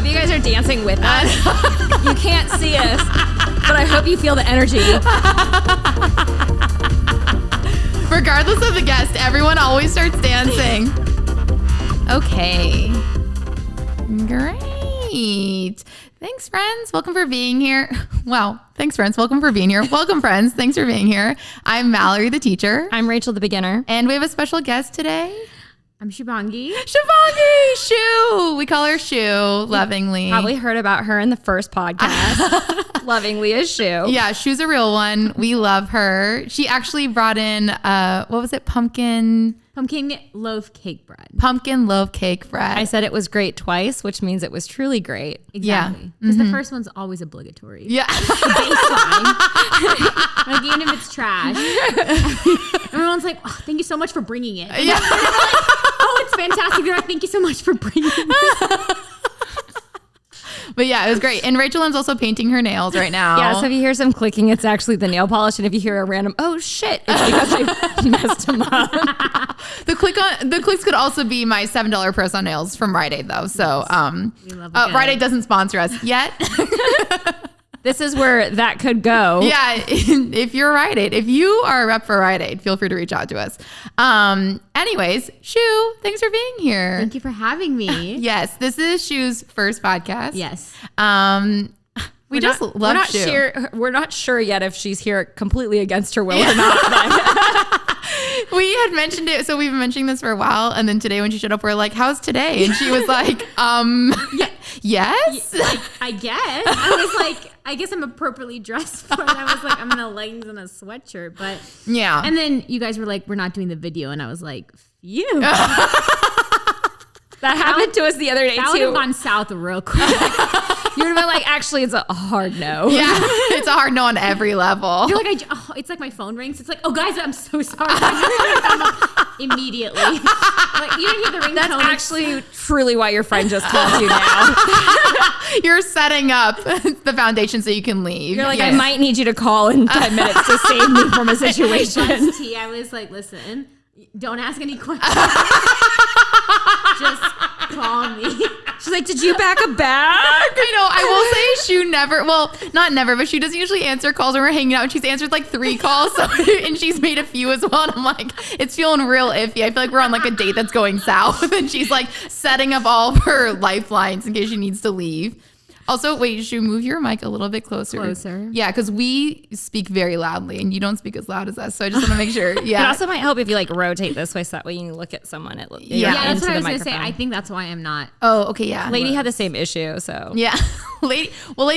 hope you guys are dancing with us. You can't see us, but I hope you feel the energy. Regardless of the guest, everyone always starts dancing. Okay. Great. Thanks, friends. Welcome for being here. Wow. Thanks, friends. Welcome for being here. Welcome, friends. Thanks for being here. I'm Mallory, the teacher. I'm Rachel, the beginner. And we have a special guest today. I'm Shubhangi. Shubhangi! Shu! We call her Shu, lovingly. Probably heard about her in the first podcast. Lovingly as Shu. Yeah, Shu's a real one. We love her. She actually brought in, what was it? Pumpkin loaf cake bread. Pumpkin loaf cake bread. I said it was great twice, which means it was truly great. Exactly. Because the first one's always obligatory. Yeah. The baseline. Like, even if it's trash. Everyone's like, oh, thank you so much for bringing it. And Yeah. they're like, oh, it's fantastic. They're like, thank you so much for bringing it. But yeah, it was great. And Rachel is also painting her nails right now. Yeah, so if you hear some clicking, it's actually the nail polish. And if you hear a random, oh shit, it's because I messed them up. The clicks could also be my $7 press on nails from Rite Aid though. So Rite Aid doesn't sponsor us yet. This is where that could go. Yeah, if you're Rite Aid, if you are a rep for Rite Aid, feel free to reach out to us. Anyways, Shu, thanks for being here. Thank you for having me. Yes, this is Shu's first podcast. Yes. We just love Shu. We're not sure yet if she's here completely against her will or not. But. We had mentioned it, so we've been mentioning this for a while, and then today when she showed up, we're like, how's today? And she was like, yes? I guess. I was like, I guess I'm appropriately dressed for it. I was like, I'm in a leggings and a sweatshirt, but yeah. And then you guys were like, we're not doing the video, and I was like, phew. That happened to us the other day, that too. would have gone south real quick. You would have been like, actually, it's a hard no. Yeah, it's a hard no on every level. You're like, it's like my phone rings. It's like, oh, guys, I'm so sorry. Immediately. Like, you didn't hear the ringtone. That's actually truly why your friend just called you now. You're setting up the foundation so you can leave. You're like, yes. I might need you to call in 10 minutes to save me from a situation. I was like, listen, don't ask any questions. Just call me. She's like, did you pack a bag? I will say Shu not never, but she doesn't usually answer calls when we're hanging out. And she's answered like 3 calls, and she's made a few as well. And I'm like, it's feeling real iffy. I feel like we're on like a date that's going south, and she's like setting up all of her lifelines in case she needs to leave. Also, wait, Shu, move your mic a little bit closer. Yeah, because we speak very loudly, and you don't speak as loud as us. So I just want to make sure. Yeah. It also might help if you like rotate this way, so that way you look at someone. That's what I was going to say. I think that's why I'm not. Oh, okay, yeah. Lady had the same issue, so. Yeah. Lady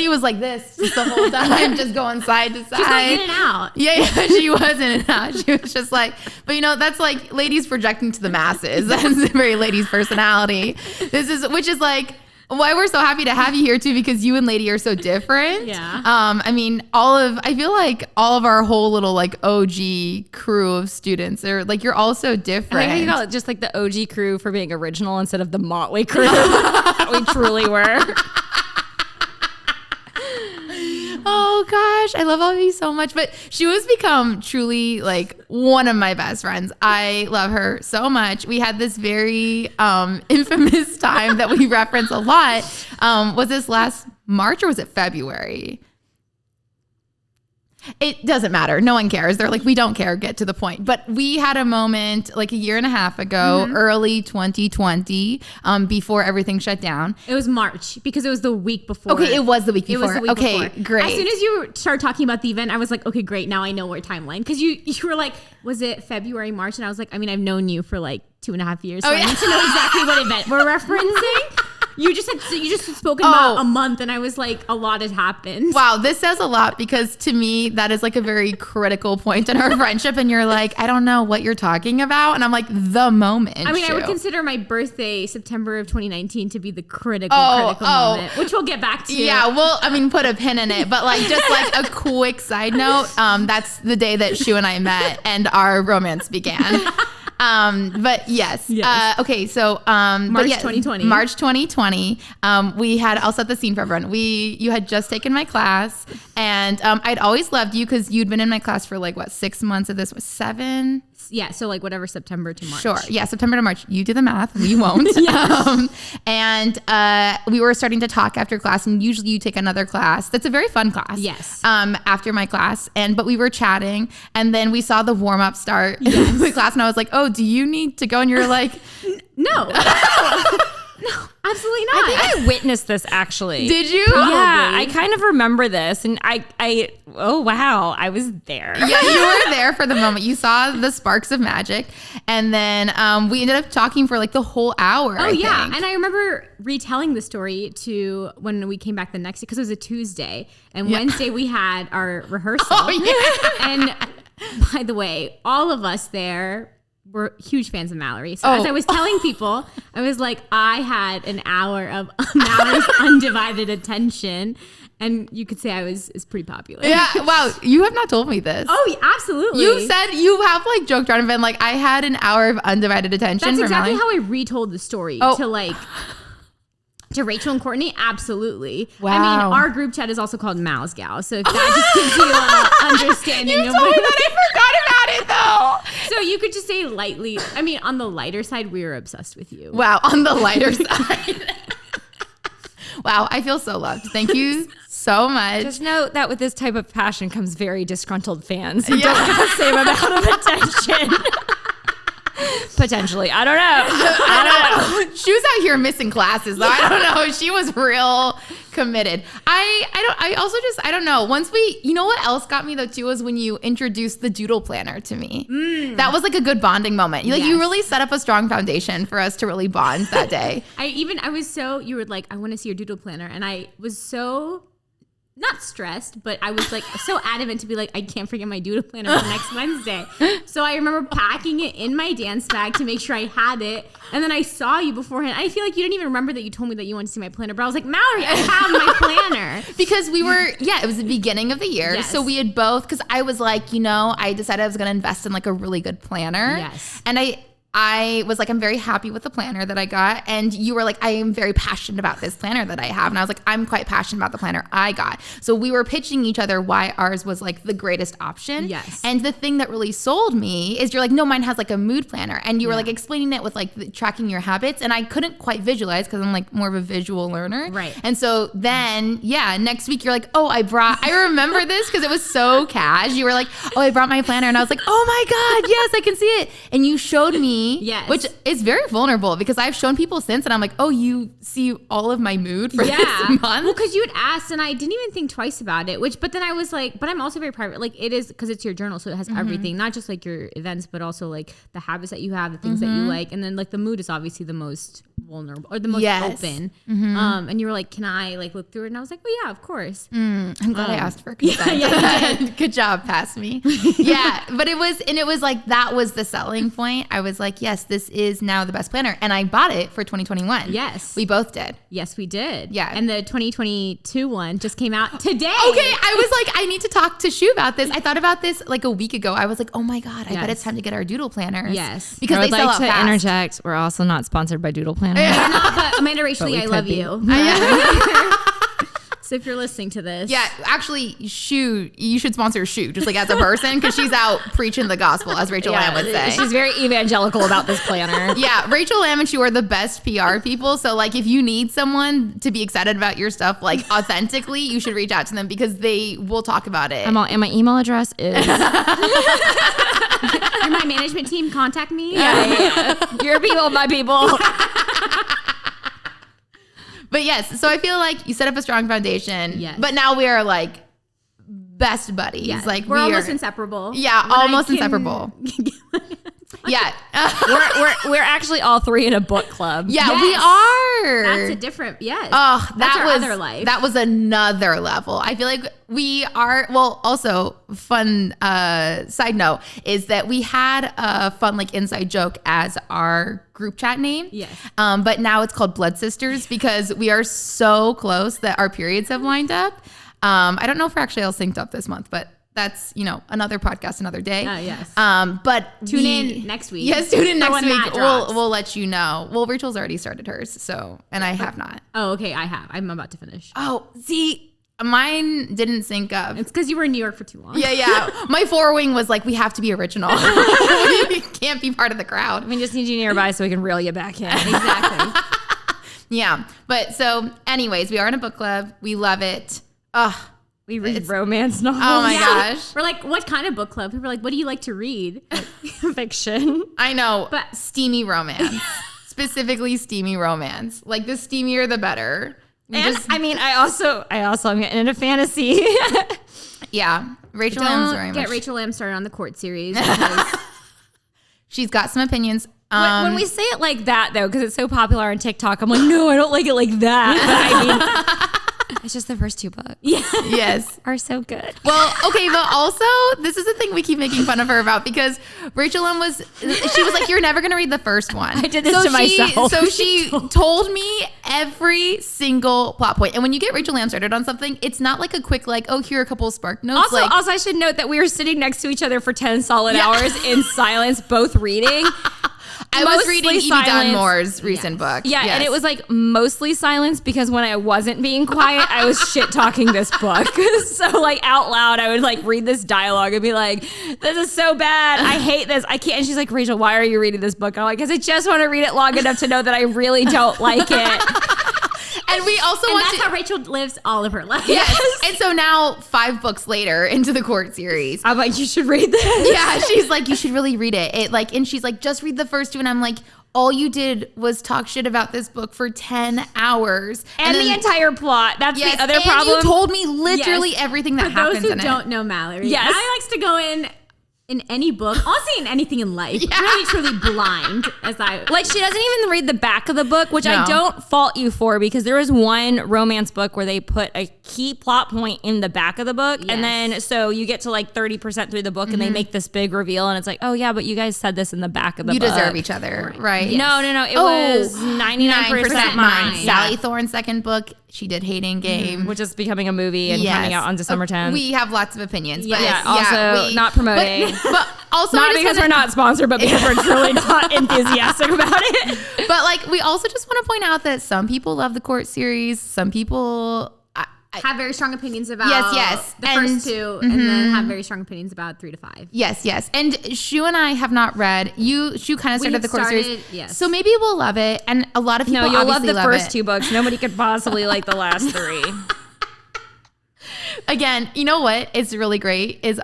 was like this just the whole time, just going side to side. She's like in and out. Yeah, she was in and out. She was just like, but that's like ladies projecting to the masses. That's very ladies' personality. Which is like, why we're so happy to have you here too, because you and Lady are so different. Yeah. I feel like all of our whole little like OG crew of students are like, you're all so different. I think you call it just like the OG crew for being original instead of the motley crew that we truly were. Oh gosh, I love all of you so much. But she has become truly like one of my best friends. I love her so much. We had this very infamous time that we reference a lot. Was this last March or was it February? It doesn't matter. No one cares. They're like, we don't care. Get to the point. But we had a moment like a year and a half ago, early 2020, before everything shut down. It was March because it was the week before. Okay, it was the week before. Before. Great. As soon as you started talking about the event, I was like, okay, great. Now I know our timeline. Because you were like, was it February, March? And I was like, I mean, I've known you for like 2.5 years. So I need to know exactly what event we're referencing. You just had spoken about a month, and I was like, a lot had happened. Wow, this says a lot because to me, that is like a very critical point in our friendship. And you're like, I don't know what you're talking about. And I'm like, the moment. I mean, I would consider my birthday, September of 2019, to be the critical moment, which we'll get back to. Yeah, well, I mean, put a pin in it. But like, just like a quick side note, that's the day that Shu and I met and our romance began. But yes. Okay. So, March 2020. March 2020. I'll set the scene for everyone. You had just taken my class, and I'd always loved you because you'd been in my class for like 6 months of this was 7. So like whatever, September to March. Sure. Yeah. September to March. You do the math. We won't. And we were starting to talk after class, and usually you take another class. That's a very fun class. Yes. After my class, but we were chatting, and then we saw the warm up start the class, and I was like, "Oh, do you need to go?" And you're like, No. No, absolutely not. I think I witnessed this actually. "Did you?" Yeah, I kind of remember this, and oh wow, I was there. Yeah, you were there for the moment. You saw the sparks of magic, and then we ended up talking for like the whole hour. Oh, I yeah. think. And I remember retelling the story to when we came back the next day, because it was a Tuesday, and Wednesday we had our rehearsal. Oh, yeah. And by the way, all of us there were huge fans of Mallory. So as I was telling people, I was like, I had an hour of Mallory's undivided attention. And you could say I was pretty popular. Yeah. Wow. You have not told me this. Oh, yeah, absolutely. You said you have like joked around and been like, I had an hour of undivided attention. That's from exactly Mallory. how I retold the story to Rachel and Courtney. Absolutely. Wow. I mean, our group chat is also called Mal's Gal. So if that just gives you an understanding You of told me that. I forgot about it though. So you could just say lightly. I mean, on the lighter side, we were obsessed with you. Wow. On the lighter side. Wow. I feel so loved. Thank you so much. Just note that with this type of passion comes very disgruntled fans who don't get the same amount of attention. Potentially. I don't know. She was out here missing classes though. I don't know. She was real committed. I don't know. Once you know what else got me though too was when you introduced the doodle planner to me. That was like a good bonding moment. You really set up a strong foundation for us to really bond that day. You were like, I want to see your doodle planner. And I was so not stressed, but I was like so adamant to be like, I can't forget my doodle planner for next Wednesday. So I remember packing it in my dance bag to make sure I had it. And then I saw you beforehand. I feel like you didn't even remember that you told me that you wanted to see my planner, but I was like, Mallory, I have my planner. Because it was the beginning of the year. Yes. So we had both, because I was like, I decided I was going to invest in like a really good planner. Yes. And I was like, I'm very happy with the planner that I got. And you were like, I am very passionate about this planner that I have. And I was like, I'm quite passionate about the planner I got. So we were pitching each other why ours was like the greatest option. Yes. And the thing that really sold me is you're like, no, mine has like a mood planner. And you were like explaining it with like tracking your habits. And I couldn't quite visualize because I'm like more of a visual learner. Right. And so then, next week you're like, oh, I remember this because it was so cash. You were like, oh, I brought my planner. And I was like, oh my God, yes, I can see it. And you showed me. Yes. Which is very vulnerable because I've shown people since and I'm like, oh, you see all of my mood for this month? Well, because you had asked and I didn't even think twice about it, but then I was like, but I'm also very private. Like it is because it's your journal. So it has everything, not just like your events, but also like the habits that you have, the things that you like. And then like the mood is obviously the most vulnerable or the most open. And you were like, can I like look through it? And I was like, oh yeah, of course. I'm glad I asked for consent. Good job, pass me. But it was like, that was the selling point. I was like, yes, this is now the best planner. And I bought it for 2021. Yes. We both did. Yes, we did. Yeah. And the 2022 one just came out today. Okay. I was like, I need to talk to Shu about this. I thought about this like a week ago. I was like, oh my God, I bet it's time to get our doodle planners. Yes. Because I would they sell like out to fast. interject. We're also not sponsored by Doodle Planner. But Amanda Rachel, I love you. So if you're listening to this. Yeah, actually, you should sponsor Shu, just like as a person, because she's out preaching the gospel, as Rachel Lamb would say. She's very evangelical about this planner. Yeah, Rachel Lamb and Shu are the best PR people. So like if you need someone to be excited about your stuff, like authentically, you should reach out to them because they will talk about it. And my email address is... And my management team, contact me. Yeah. Your people, my people. But yes, so I feel like you set up a strong foundation. Yes. But now we are like best buddies. Yes. Like we're almost inseparable. Yeah, almost inseparable. Yeah. we're actually all three in a book club. Yeah, Yes. we are. That's a different, yes. Oh, That's that our was other life. That was another level. I feel like we are, well, also fun side note is that we had a fun like inside joke as our group chat name. Yes. But now it's called Blood Sisters because we are so close that our periods have lined up. I don't know if we're actually all synced up this month, but that's, another podcast, another day. Oh, yes. But Tune in next week. Yes, tune in next when week. that drops. We'll let you know. Well, Rachel's already started hers, so, and I have not. Oh, okay, I have. I'm about to finish. Oh, see, Mine didn't sync up. It's because you were in New York for too long. Yeah. My forewing was like, we have to be original. We can't be part of the crowd. We just need you nearby so we can reel you back in. Exactly. Yeah. But so anyways, we are in a book club. We love it. We read romance novels. Oh my gosh. We're like, what kind of book club? People are like, what do you like to read? Fiction. I know. But- steamy romance. Specifically steamy romance. Like the steamier the better. I also am getting into fantasy. Yeah. Rachel M's very Don't get much. Rachel Lamb started on the court series. Because She's got some opinions. When we say it like that, though, because it's so popular on TikTok, I'm like, no, I don't like it like that. But it's just the first 2 books. Yes. Are so good. Well, okay, but also this is the thing we keep making fun of her about because Rachel M she was like, you're never gonna read the first one. I did this to myself. So she told me every single plot point. And when you get Rachel Lamb started on something, it's not like a quick like, oh, here are a couple of spark notes. Also, I should note that we were sitting next to each other for 10 solid hours in silence, both reading. I was reading Evie silence. Dunmore's recent book. Yeah, Yes. and it was like mostly silence because when I wasn't being quiet, I was shit talking this book. So like out loud, I would like read this dialogue and be like, "This is so bad. I hate this. I can't." And she's like, "Rachel, why are you reading this book?" And I'm like, "Because I just want to read it long enough to know that I really don't like it." And we also and want that's to. how Rachel lives all of her life. Yes. And so now 5 books later into the court series. I'm like, "You should read this." Yeah, she's like, you should really read it. And she's like, just read the first 2. And I'm like, all you did was talk shit about this book for 10 hours. And the entire plot. That's yes, the other and problem. you told me literally Yes. everything that For happens those who in don't it. know Mallory, Yes. Mallory likes to go in any book, honestly in anything in life, really truly blind as I Like she doesn't even read the back of the book, which No. I don't fault you for because there was one romance book where they put a key plot point in the back of the book. Yes. And then so you get to like 30% through the book and they make this big reveal and it's like, oh yeah, but you guys said this in the back of the You book. deserve each other, right? No. It was 99% mine. Sally Thorne's second book, she did Hating Game. Which is becoming a movie and Yes. coming out on December 10th. We have lots of opinions. But Yeah, also not promoting. But also not I just because wanna- we're not sponsored, but because we're truly not enthusiastic about it. But like we also just want to point out that some people love the court series. Some people have very strong opinions about Yes. the And- first 2 and then have very strong opinions about 3 to 5. Yes. And Shu and I have not read. Shu kind of started have the court series. started, yes. So maybe we'll love it. And a lot of people No, you'll love obviously the first it. 2 books. Nobody could possibly like the last 3. Again, you know what is really great is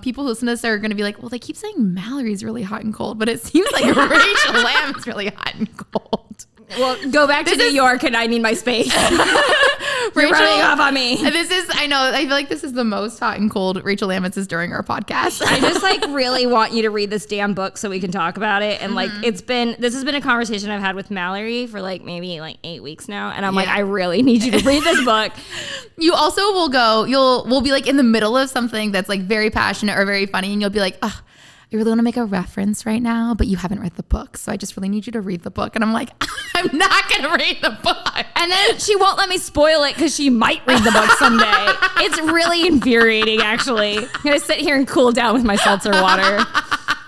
people who listen to this are going to be like, well, they keep saying Mallory's really hot and cold, but it seems like Rachel Lamb is really hot and cold. Well, go back to New York and I need my space. You're running off on me. I know, I feel like this is the most hot and cold Rachel Lamb is during our podcast. I just like really want you to read this damn book so we can talk about it. And like this has been a conversation I've had with Mallory for like maybe like 8 weeks now. And I'm like, I really need you to read this book. You also we'll be like in the middle of something that's like very passionate or very funny and you'll be like, oh, I really want to make a reference right now, but you haven't read the book. So I just really need you to read the book. And I'm like, I'm not going to read the book. And then she won't let me spoil it because she might read the book someday. It's really infuriating, actually. I'm going to sit here and cool down with my seltzer water.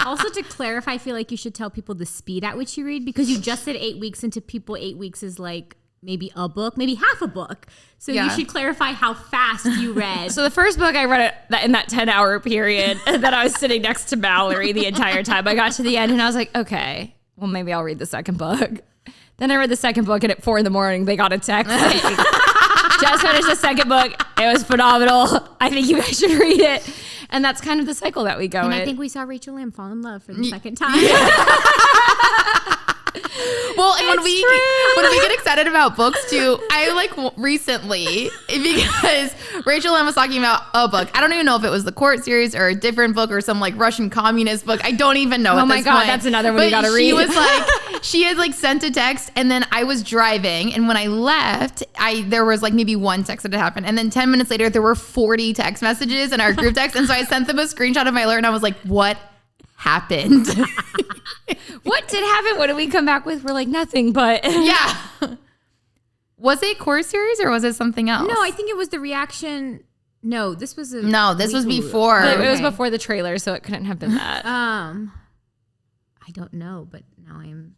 Also, to clarify, I feel like you should tell people the speed at which you read because you just said 8 weeks into people 8 weeks is like maybe a book, maybe half a book. So you should clarify how fast you read. So the first book I read in that 10-hour period that I was sitting next to Mallory the entire time. I got to the end and I was like, okay, well, maybe I'll read the second book. Then I read the second book and at 4 a.m, they got a text saying, just finished the second book. It was phenomenal. I think you guys should read it. And that's kind of the cycle that we go in. And I think we saw Rachel Lamb fall in love for the second time. Well, and when we get excited about books too, I like recently because Rachel Lamb was talking about a book. I don't even know if it was the court series or a different book or some like Russian communist book. I don't even know. Oh my God, that's another one you gotta read. She was like, she had like sent a text, and then I was driving, and when I left, there was like maybe one text that had happened, and then 10 minutes later there were 40 text messages in our group text, and so I sent them a screenshot of my alert, and I was like, what happened? What did happen? What did we come back with? We're like, nothing, but. Yeah. Was it court series or was it something else? No, I think it was the reaction. No, this was this was before. It was before the trailer, so it couldn't have been that. I don't know, but now I'm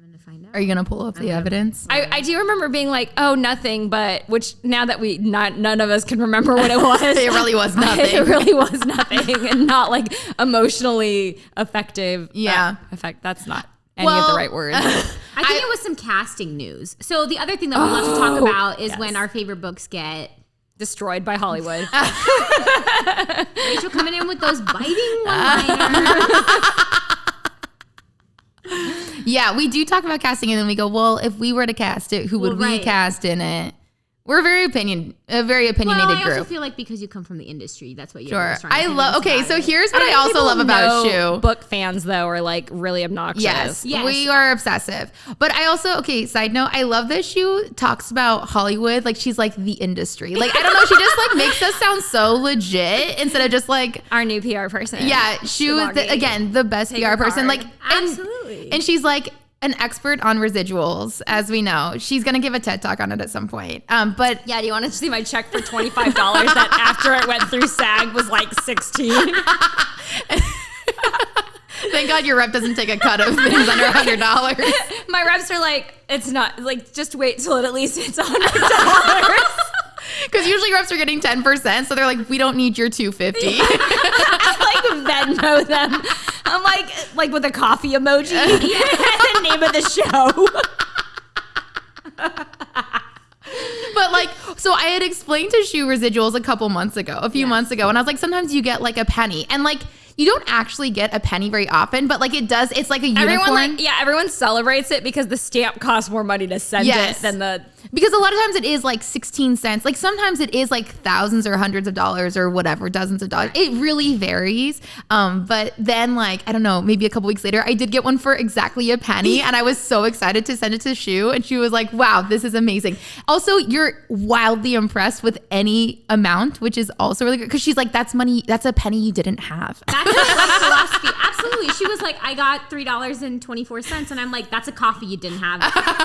gonna find out. Are you gonna pull up the evidence? I do remember being like, oh, nothing, but which now that none of us can remember what it was. It really was nothing. It really was nothing, and not like emotionally effective. Yeah. Effect. That's not any of the right words. I think it was some casting news. So the other thing that we love to talk about is when our favorite books get destroyed by Hollywood. Rachel coming in with those biting one-liners. Yeah, we do talk about casting, and then we go, well, if we were to cast it, who would we cast in it? We're a very opinionated I group. also feel like because you come from the industry, that's what you're Sure. I love. Okay, so here's what I also love about Shu. Book fans though are like really obnoxious. Yes, we are obsessive. But I also, side note, I love that Shu talks about Hollywood like she's like the industry. Like I don't know, she just like makes us sound so legit instead of just like our new PR person. Yeah, Shu is the best PR person. Like absolutely, and she's like an expert on residuals, as we know. She's gonna give a TED talk on it at some point. But yeah, do you want to see my check for $25 that after it went through SAG was like 16? Thank God your rep doesn't take a cut of things under $100. My reps are like, it's not like, just wait till it at least hits $100. Because usually reps are getting 10%, so they're like, we don't need your $250. I like Venmo them. I'm like with a coffee emoji. The name of the show. But like, so I had explained to Shu residuals a few months ago, and I was like, sometimes you get like a penny, and like you don't actually get a penny very often, but like it does. It's like a unicorn. Everyone celebrates it because the stamp costs more money to send it than because a lot of times it is like 16 cents. Like sometimes it is like thousands or hundreds of dollars or whatever, dozens of dollars. It really varies. But then like, I don't know, maybe a couple weeks later, I did get one for exactly a penny, and I was so excited to send it to Shu, and she was like, wow, this is amazing. Also, you're wildly impressed with any amount, which is also really good, because she's like, that's money, that's a penny you didn't have. That's her philosophy. Absolutely. She was like, I got $3.24, and I'm like, that's a coffee you didn't have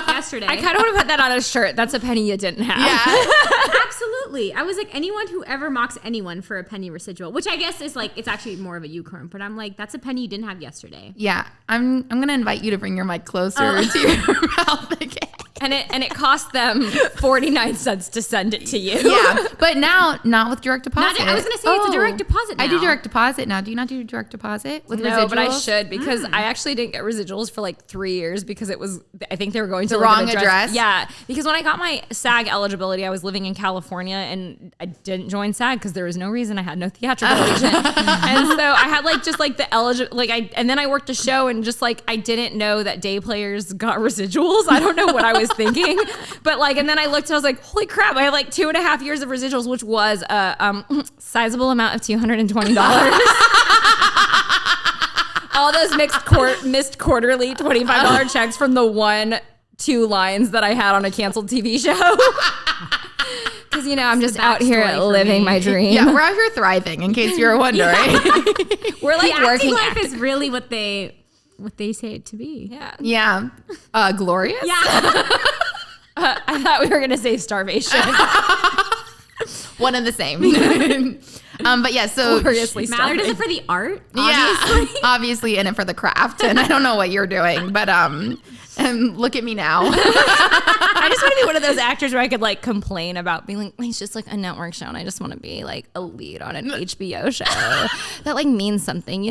yesterday. I kind of want to put that on a shirt. That's a penny you didn't have. Yeah. Absolutely. I was like, anyone who ever mocks anyone for a penny residual, which I guess is like, it's actually more of a unicorn, but I'm like, that's a penny you didn't have yesterday. Yeah. I'm going to invite you to bring your mic closer to your mouth again. And it cost them 49 cents to send it to you. Yeah, but now not with direct deposit. I was going to say it's a direct deposit now. I do direct deposit now. Do you not do direct deposit with residuals? No, but I should, because I actually didn't get residuals for like 3 years because it was, I think they were going to the wrong address. Yeah, because when I got my SAG eligibility, I was living in California, and I didn't join SAG because there was no reason. I had no theatrical agent, and so I had like just like the eligible, and then I worked a show, and just like I didn't know that day players got residuals. I don't know what I was thinking, but like, and then I looked and I was like, holy crap, I have like 2.5 years of residuals, which was a sizable amount of $220. All those missed quarterly $25 checks from the 2 lines that I had on a canceled TV show. Because, I'm just out here living my dream. Yeah, we're out here thriving, in case you're wondering. We're like the working. Life is really what they say it to be. Yeah. Yeah. Glorious? Yeah. I thought we were going to say starvation. One and the same. But yeah, so gloriously Mallard does it for the art, obviously. Yeah, obviously in it for the craft, and I don't know what you're doing, but and look at me now. I just want to be one of those actors where I could like complain about being like, it's just like a network show, and I just want to be like a lead on an HBO show that like means something,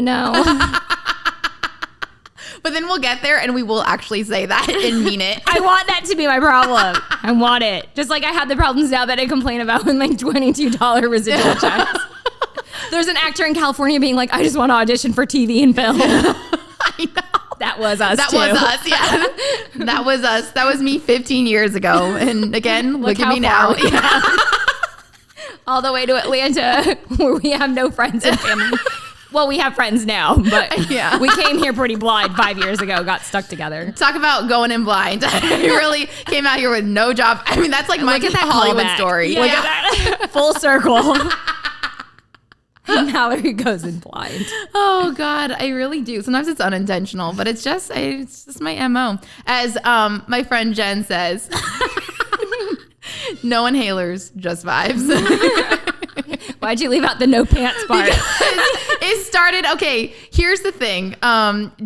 But then we'll get there and we will actually say that and mean it. I want that to be my problem. I want it. Just like I have the problems now that I complain about when like $22 residual checks. There's an actor in California being like, I just want to audition for TV and film. I know. That was us. That was us, yeah. That was us. That was me 15 years ago. And again, look at me now. Yeah. All the way to Atlanta, where we have no friends and family. Well, we have friends now, but we came here pretty blind 5 years ago, got stuck together. Talk about going in blind. I really came out here with no job. I mean, that's like my Hollywood story. Yeah. Look at that. Full circle. Mallory goes in blind. Oh God, I really do. Sometimes it's unintentional, but it's just my MO. As my friend Jen says, no inhalers, just vibes. Why'd you leave out the no pants part? Because it started. Okay, here's the thing.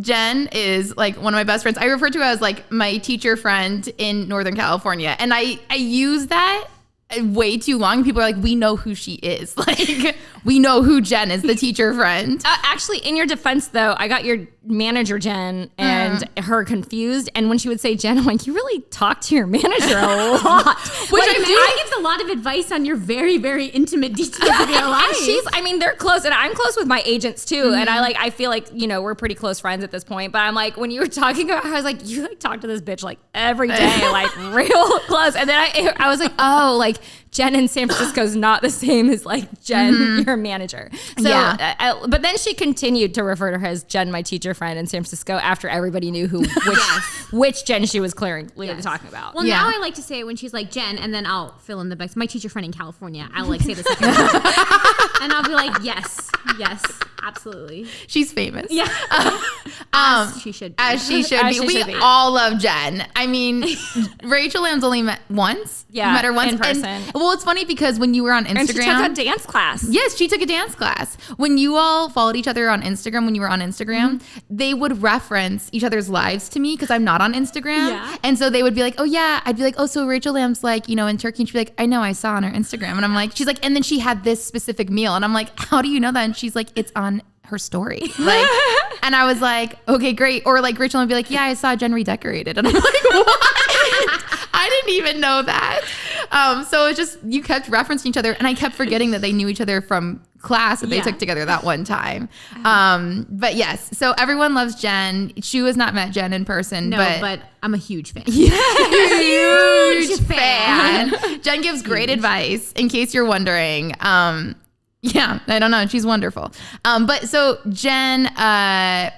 Jen is like one of my best friends. I refer to her as like my teacher friend in Northern California, and I use that way too long. People are like, we know who she is. Like, we know who Jen is, the teacher friend. Actually, in your defense, though, I got your manager, Jen, and her confused. And when she would say Jen, I'm like, you really talk to your manager a lot. Which I give a lot of advice on your very, very intimate details of your life. And they're close, and I'm close with my agents too. And I feel like, we're pretty close friends at this point. But I'm like, when you were talking about, I was like, you like talk to this bitch like every day, like real close. And then I was like, oh, like Jen in San Francisco is not the same as like Jen, your manager. So, but then she continued to refer to her as Jen, my teacher friend in San Francisco, after everybody knew which Jen she was clearly talking about. Well, now I like to say it when she's like Jen, and then I'll fill in the blanks. My teacher friend in California, I'll like say the second one. And I'll be like, yes, absolutely. She's famous. Yeah. As she should be. As she should be. We all love Jen. I mean, Rachel Lamb's only met once. Yeah, you met her once in person. Well, it's funny because when you were on Instagram. And she took a dance class. Yes, she took a dance class. When you all followed each other on Instagram, when you were on Instagram, they would reference each other's lives to me because I'm not on Instagram. Yeah. And so they would be like, oh yeah. I'd be like, oh, so Rachel Lamb's like, in Turkey. And she'd be like, I know, I saw on her Instagram. And I'm like, she's like, and then she had this specific meal. And I'm like, how do you know that? And she's like, it's on her story. Like, and I was like, okay, great. Or like Rachel would be like, yeah, I saw Jen redecorated. And I'm like, what? I didn't even know that. So it's just, you kept referencing each other, and I kept forgetting that they knew each other from class that they took together that one time. But yes, so everyone loves Jen. Shu has not met Jen in person. No, but I'm a huge fan. Huge fan. Jen gives great advice, in case you're wondering. Yeah, I don't know. She's wonderful. But so Jen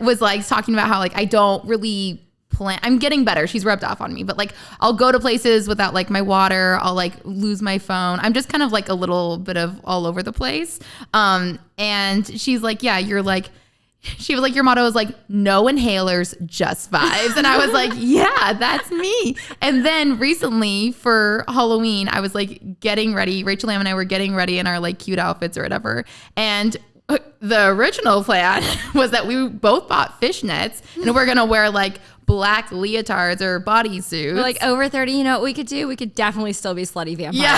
was like talking about how like I don't really plan. I'm getting better. She's rubbed off on me, but like I'll go to places without like my water. I'll like lose my phone. I'm just kind of like a little bit of all over the place. And she's like, yeah, you're like. She was like, your motto is like, no inhalers, just vibes. And I was like, yeah, that's me. And then recently for Halloween, I was like getting ready. Rachel Lamb and I were getting ready in our like cute outfits or whatever. And the original plan was that we both bought fishnets and we're going to wear like black leotards or bodysuits. We're like over 30, you know what we could do? We could definitely still be slutty vampires. Yeah.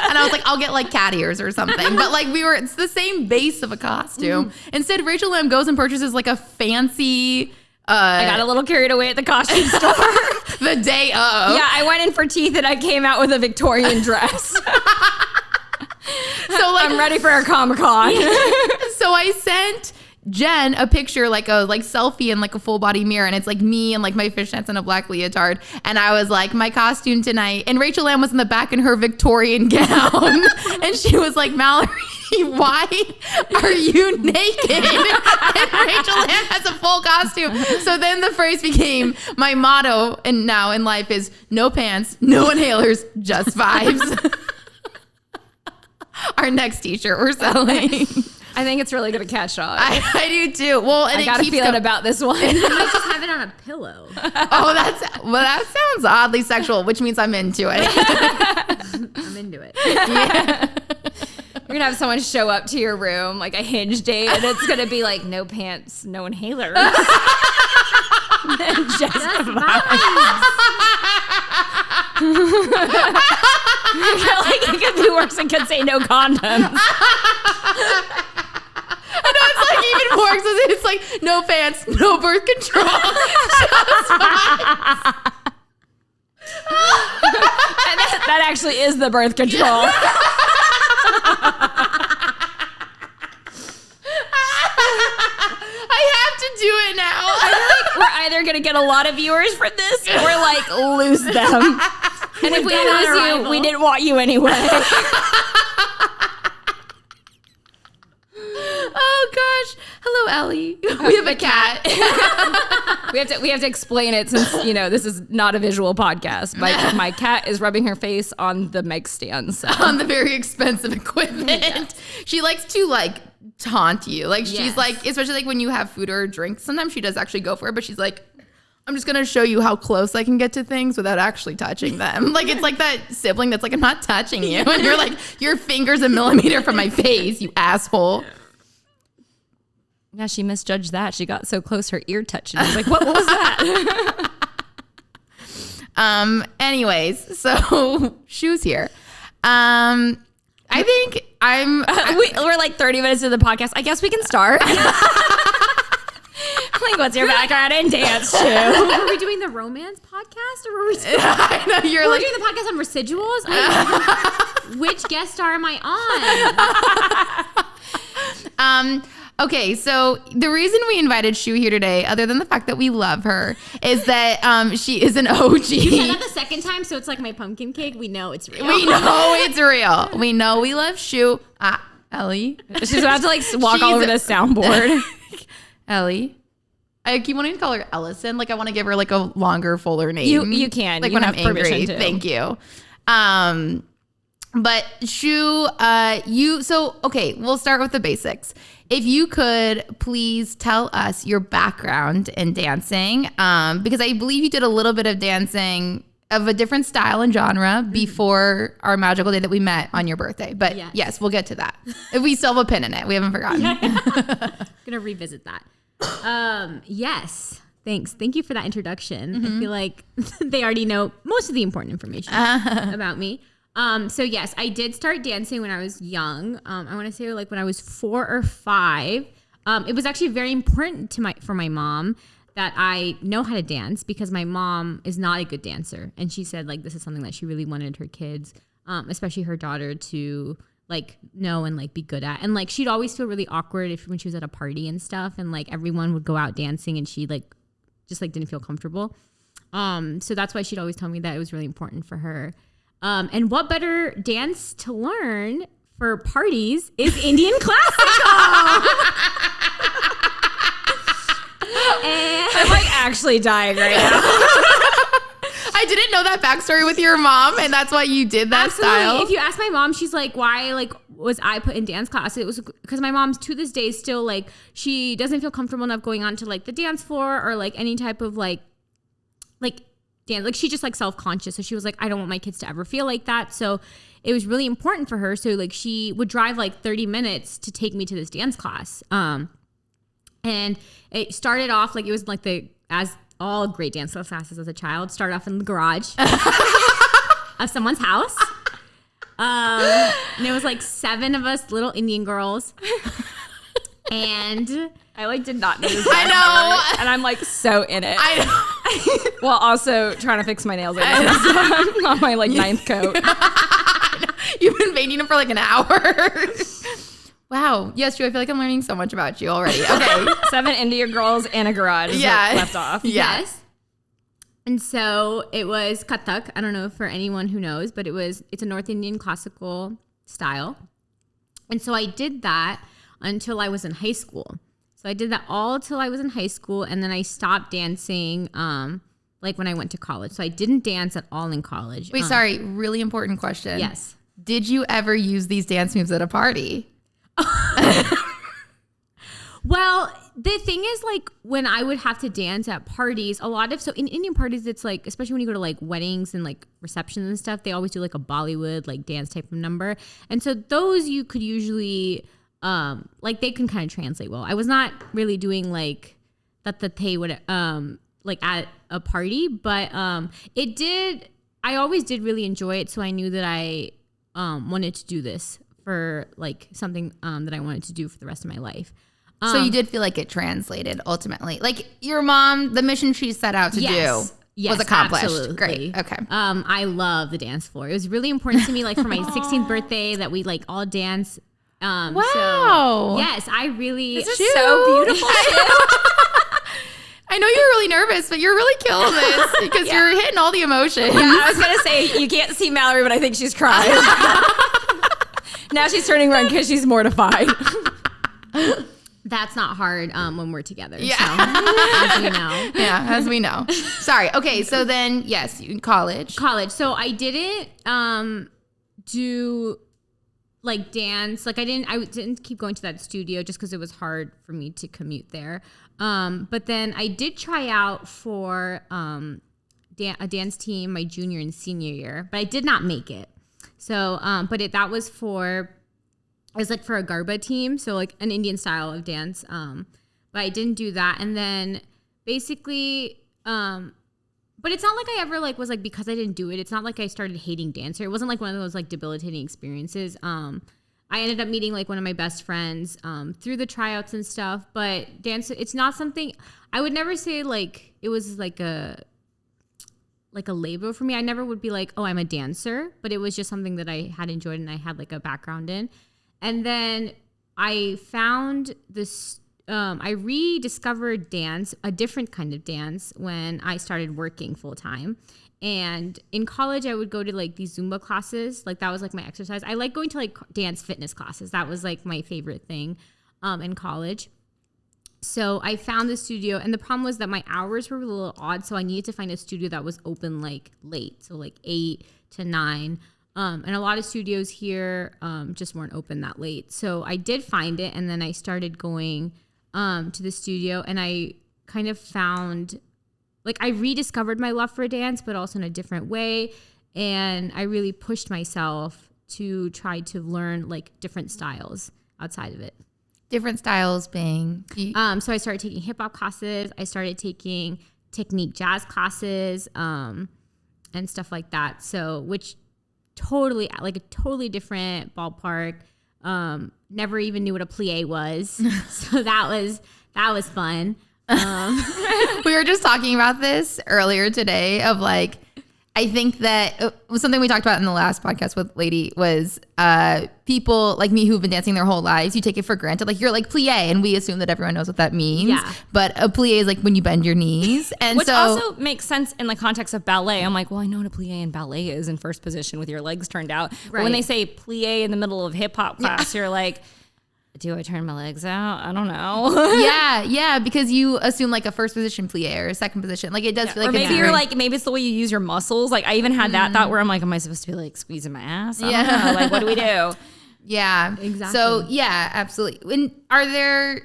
And I was like, I'll get like cat ears or something. But like it's the same base of a costume. Instead, Rachel Lamb goes and purchases like a fancy... I got a little carried away at the costume store. The day of. Yeah, I went in for teeth and I came out with a Victorian dress. So like I'm ready for a Comic-Con. So I sent Jen a picture, like a selfie in like a full body mirror, and it's like me and like my fishnets and a black leotard, and I was like, my costume tonight, and Rachel Lamb was in the back in her Victorian gown, and she was like, Mallory, why are you naked? And Rachel Lamb has a full costume. So then the phrase became my motto, and now in life is no pants, no inhalers, just vibes. Our next t-shirt we're selling. I think it's really going to catch on. I do too. Well, and I got a feeling about this one. I might just have it on a pillow. Oh, that sounds oddly sexual, which means I'm into it. I'm into it. Yeah. You're going to have someone show up to your room, like a Hinge date, and it's going to be like, no pants, no inhalers. Just like it could be worse and could say no condoms. I know, it's like even more because it's like no pants, no birth control. Just And that actually is the birth control. I have to do it now. I feel like we're either going to get a lot of viewers for this or like lose them. And if we lose you, we didn't want you anyway. Oh gosh. Hello, Ellie. We have a cat. we have to explain it since, this is not a visual podcast. My cat is rubbing her face on the mic stand. So. On the very expensive equipment. Yeah. She likes to like taunt you. Like she's like, especially like when you have food or drink, sometimes she does actually go for it, but she's like, I'm just going to show you how close I can get to things without actually touching them. Like, it's like that sibling that's like, I'm not touching you. And you're like, your finger's a millimeter from my face, you asshole. Yeah, she misjudged that. She got so close, her ear touched. I was like, what was that? Anyways, so Shu's here. I think we're like 30 minutes into the podcast. I guess we can start. Like, what's your background in dance, Shu? Were we doing the romance podcast, or were we? I know you're Were like we doing the podcast on residuals? Which guest star am I on? Okay, so the reason we invited Shu here today, other than the fact that we love her, is that she is an OG. You said that the second time, so it's like my pumpkin cake. We know it's real. We know it's real. We know we love Shu. Ellie. She's about to like walk all over the soundboard. Ellie. I keep wanting to call her Ellison. Like I want to give her like a longer, fuller name. You can. Like you when I'm have permission angry. to. Thank you. But Shu, okay, we'll start with the basics. If you could please tell us your background in dancing, because I believe you did a little bit of dancing of a different style and genre before our magical day that we met on your birthday. But yes, we'll get to that. If we still have a pin in it, we haven't forgotten. Gonna revisit that. Yes. Thanks. Thank you for that introduction. I feel like they already know most of the important information about me. So yes, I did start dancing when I was young. I want to say like when I was 4 or 5. It was actually very important for my mom that I know how to dance because my mom is not a good dancer. And she said like this is something that she really wanted her kids, especially her daughter, to like know and like be good at. And like she'd always feel really awkward when she was at a party and stuff, and like everyone would go out dancing and she like just like didn't feel comfortable. So that's why she'd always tell me that it was really important for her. And what better dance to learn for parties is Indian classical. And I'm like actually dying right now. I didn't know that backstory with your mom, and that's why you did that style. If you ask my mom, she's like, why like was I put in dance class? It was because my mom to this day still like she doesn't feel comfortable enough going on to like the dance floor or like any type of like dance. Like she just like self-conscious. So she was like, I don't want my kids to ever feel like that. So it was really important for her. So like she would drive like 30 minutes to take me to this dance class. And it started off like it was like as all great dance classes as a child, start off in the garage of someone's house. And it was like 7 of us little Indian girls. And I like did not know this. I know. And I'm like so in it. I know. While also trying to fix my nails on my like 9th coat. You've been painting them for like an hour. Wow. Yes, Shu, I feel like I'm learning so much about you already. Okay. 7 Indian girls and a garage is what left off. Yes. And so it was Kathak. I don't know for anyone who knows, but it's a North Indian classical style. And so I did that until I was in high school. So I did that all till I was in high school, and then I stopped dancing like when I went to college. So I didn't dance at all in college. Wait, sorry. Really important question. Yes. Did you ever use these dance moves at a party? Well, the thing is, like, when I would have to dance at parties, so in Indian parties, it's like, especially when you go to like weddings and like receptions and stuff, they always do like a Bollywood like dance type of number. And so those you could usually, like they can kind of translate well. I was not really doing like that they would, like at a party, but I always did really enjoy it. So I knew that I wanted to do this for like something that I wanted to do for the rest of my life. So you did feel like it translated ultimately. Like your mom, the mission she set out to do was accomplished. Absolutely. Great. Okay. I love the dance floor. It was really important to me, like for my 16th birthday, that we like all dance. Wow. So, yes, I really. This is so beautiful. I know you're really nervous, but you're really killing this because you're hitting all the emotions. Yeah, I was gonna say you can't see Mallory, but I think she's crying. Now she's turning red because she's mortified. That's not hard when we're together. Yeah. So, as you know. Yeah, as we know. Sorry. Okay, so then, yes, in college. So I didn't do like dance. Like I didn't keep going to that studio just because it was hard for me to commute there. But then I did try out for a dance team my junior and senior year, but I did not make it. So, that was for... It was like for a Garba team, so like an Indian style of dance. but I didn't do that. And then basically, but it's not like I ever like was like, because I didn't do it, it's not like I started hating dance. It wasn't like one of those like debilitating experiences. I ended up meeting like one of my best friends through the tryouts and stuff. But dance, it's not something I would never say like it was like a label for me. I never would be like, oh, I'm a dancer, but it was just something that I had enjoyed and I had like a background in. And then I found this. I rediscovered dance, a different kind of dance, when I started working full time. And in college, I would go to like these Zumba classes. Like that was like my exercise. I like going to like dance fitness classes. That was like my favorite thing in college. So I found the studio, and the problem was that my hours were a little odd. So I needed to find a studio that was open like late, so like 8 to 9. And a lot of studios here just weren't open that late. So I did find it, and then I started going to the studio, and I kind of found, like, I rediscovered my love for dance, but also in a different way. And I really pushed myself to try to learn like different styles outside of it. Different styles being? So I started taking hip hop classes. I started taking technique jazz classes and stuff like that. So, which totally, like a totally different ballpark. Never even knew what a plie was. So that was fun. We were just talking about this earlier today of like, I think that it was something we talked about in the last podcast with Lady was people like me who've been dancing their whole lives, you take it for granted. Like you're like plie, and we assume that everyone knows what that means. Yeah. But a plie is like when you bend your knees. And Which so also makes sense in the context of ballet. I'm like, well, I know what a plie in ballet is in first position with your legs turned out. But when they say plie in the middle of hip hop class, you're like, do I turn my legs out? I don't know. yeah, because you assume like a first position plie or a second position. Like it does feel like or maybe you're like, maybe it's the way you use your muscles. Like I even had that thought where I'm like, am I supposed to be like squeezing my ass? I don't know. Like what do we do? Yeah, exactly. So yeah, absolutely. And are there,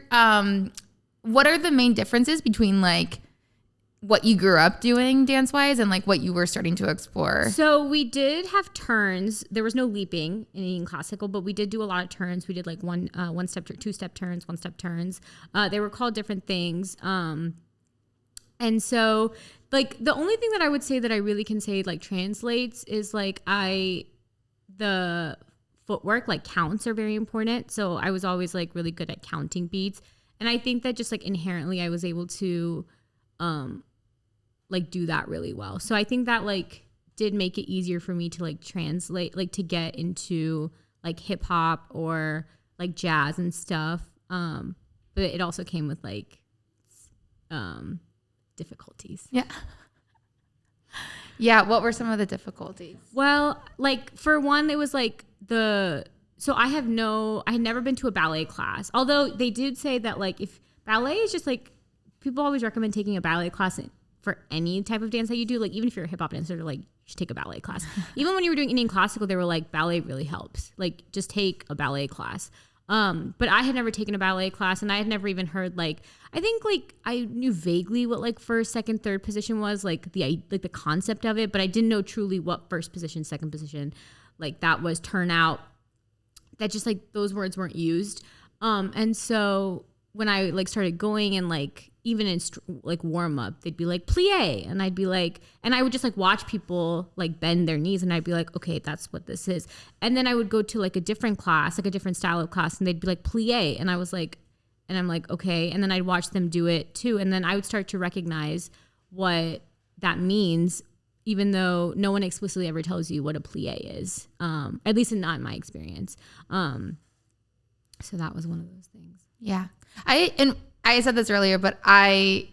what are the main differences between like what you grew up doing dance wise and like what you were starting to explore? So we did have turns. There was no leaping in classical, but we did do a lot of turns. We did like one step, 2-step turns, 1-step turns. They were called different things. And so like the only thing that I would say that I really can say like translates is like the footwork, like counts are very important. So I was always like really good at counting beats. And I think that just like inherently I was able to like do that really well. So I think that like did make it easier for me to like translate, like to get into like hip hop or like jazz and stuff. But it also came with like difficulties. Yeah. Yeah. What were some of the difficulties? Well, like for one, it was like so I had never been to a ballet class. Although they did say that like if ballet is just like, people always recommend taking a ballet class for any type of dance that you do. Like even if you're a hip hop dancer, they're like, you should take a ballet class. Even when you were doing Indian classical, they were like, ballet really helps. Like just take a ballet class. But I had never taken a ballet class, and I had never even heard like, I think like I knew vaguely what like first, second, third position was, like the concept of it, but I didn't know truly what first position, second position, like that was, turnout, that just like those words weren't used. And so when I like started going and like even in like warm up, they'd be like plie, and I'd be like, and I would just like watch people like bend their knees, and I'd be like, okay, that's what this is. And then I would go to like a different class, like a different style of class, and they'd be like plie, and I was like, and I'm like, okay. And then I'd watch them do it too, and then I would start to recognize what that means, even though no one explicitly ever tells you what a plie is, at least not in my experience. So that was one of those things. Yeah. I said this earlier, but I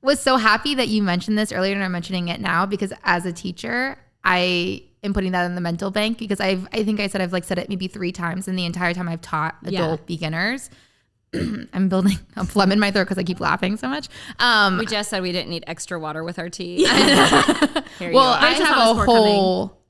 was so happy that you mentioned this earlier and I'm mentioning it now, because as a teacher, I am putting that in the mental bank, because I think I said I've like said it maybe 3 times in the entire time I've taught adult beginners. I'm building a phlegm in my throat because I keep laughing so much. We just said we didn't need extra water with our tea. Well, I have a whole,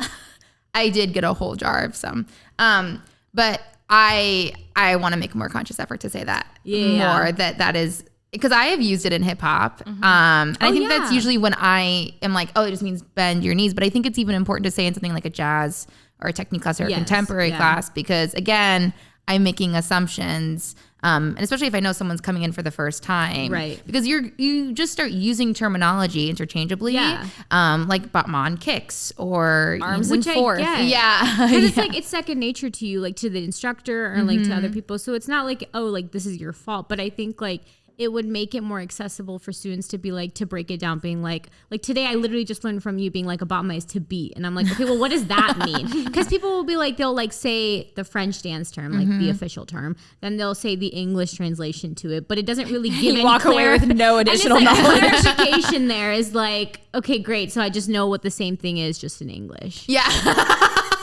I did get a whole jar of some. But I want to make a more conscious effort to say that more, that is, because I have used it in hip hop. And I think that's usually when I am like, oh, it just means bend your knees. But I think it's even important to say in something like a jazz or a technique class or a contemporary class, because again, I'm making assumptions And especially if I know someone's coming in for the first time. Right. Because you just start using terminology interchangeably. Yeah. Like Batman kicks or Arms Which and I forth. get. Yeah. Because it's like, it's second nature to you, like to the instructor or like to other people. So it's not like, oh, like this is your fault. But I think like it would make it more accessible for students to be like, to break it down, being like today I literally just learned from you being like Obama is to beat. And I'm like, okay, well, what does that mean? Because people will be like, they'll like say the French dance term, like the official term. Then they'll say the English translation to it, but it doesn't really give any walk away with no additional and it's like, knowledge. clarification there is like, okay, great. So I just know what the same thing is, just in English. Yeah.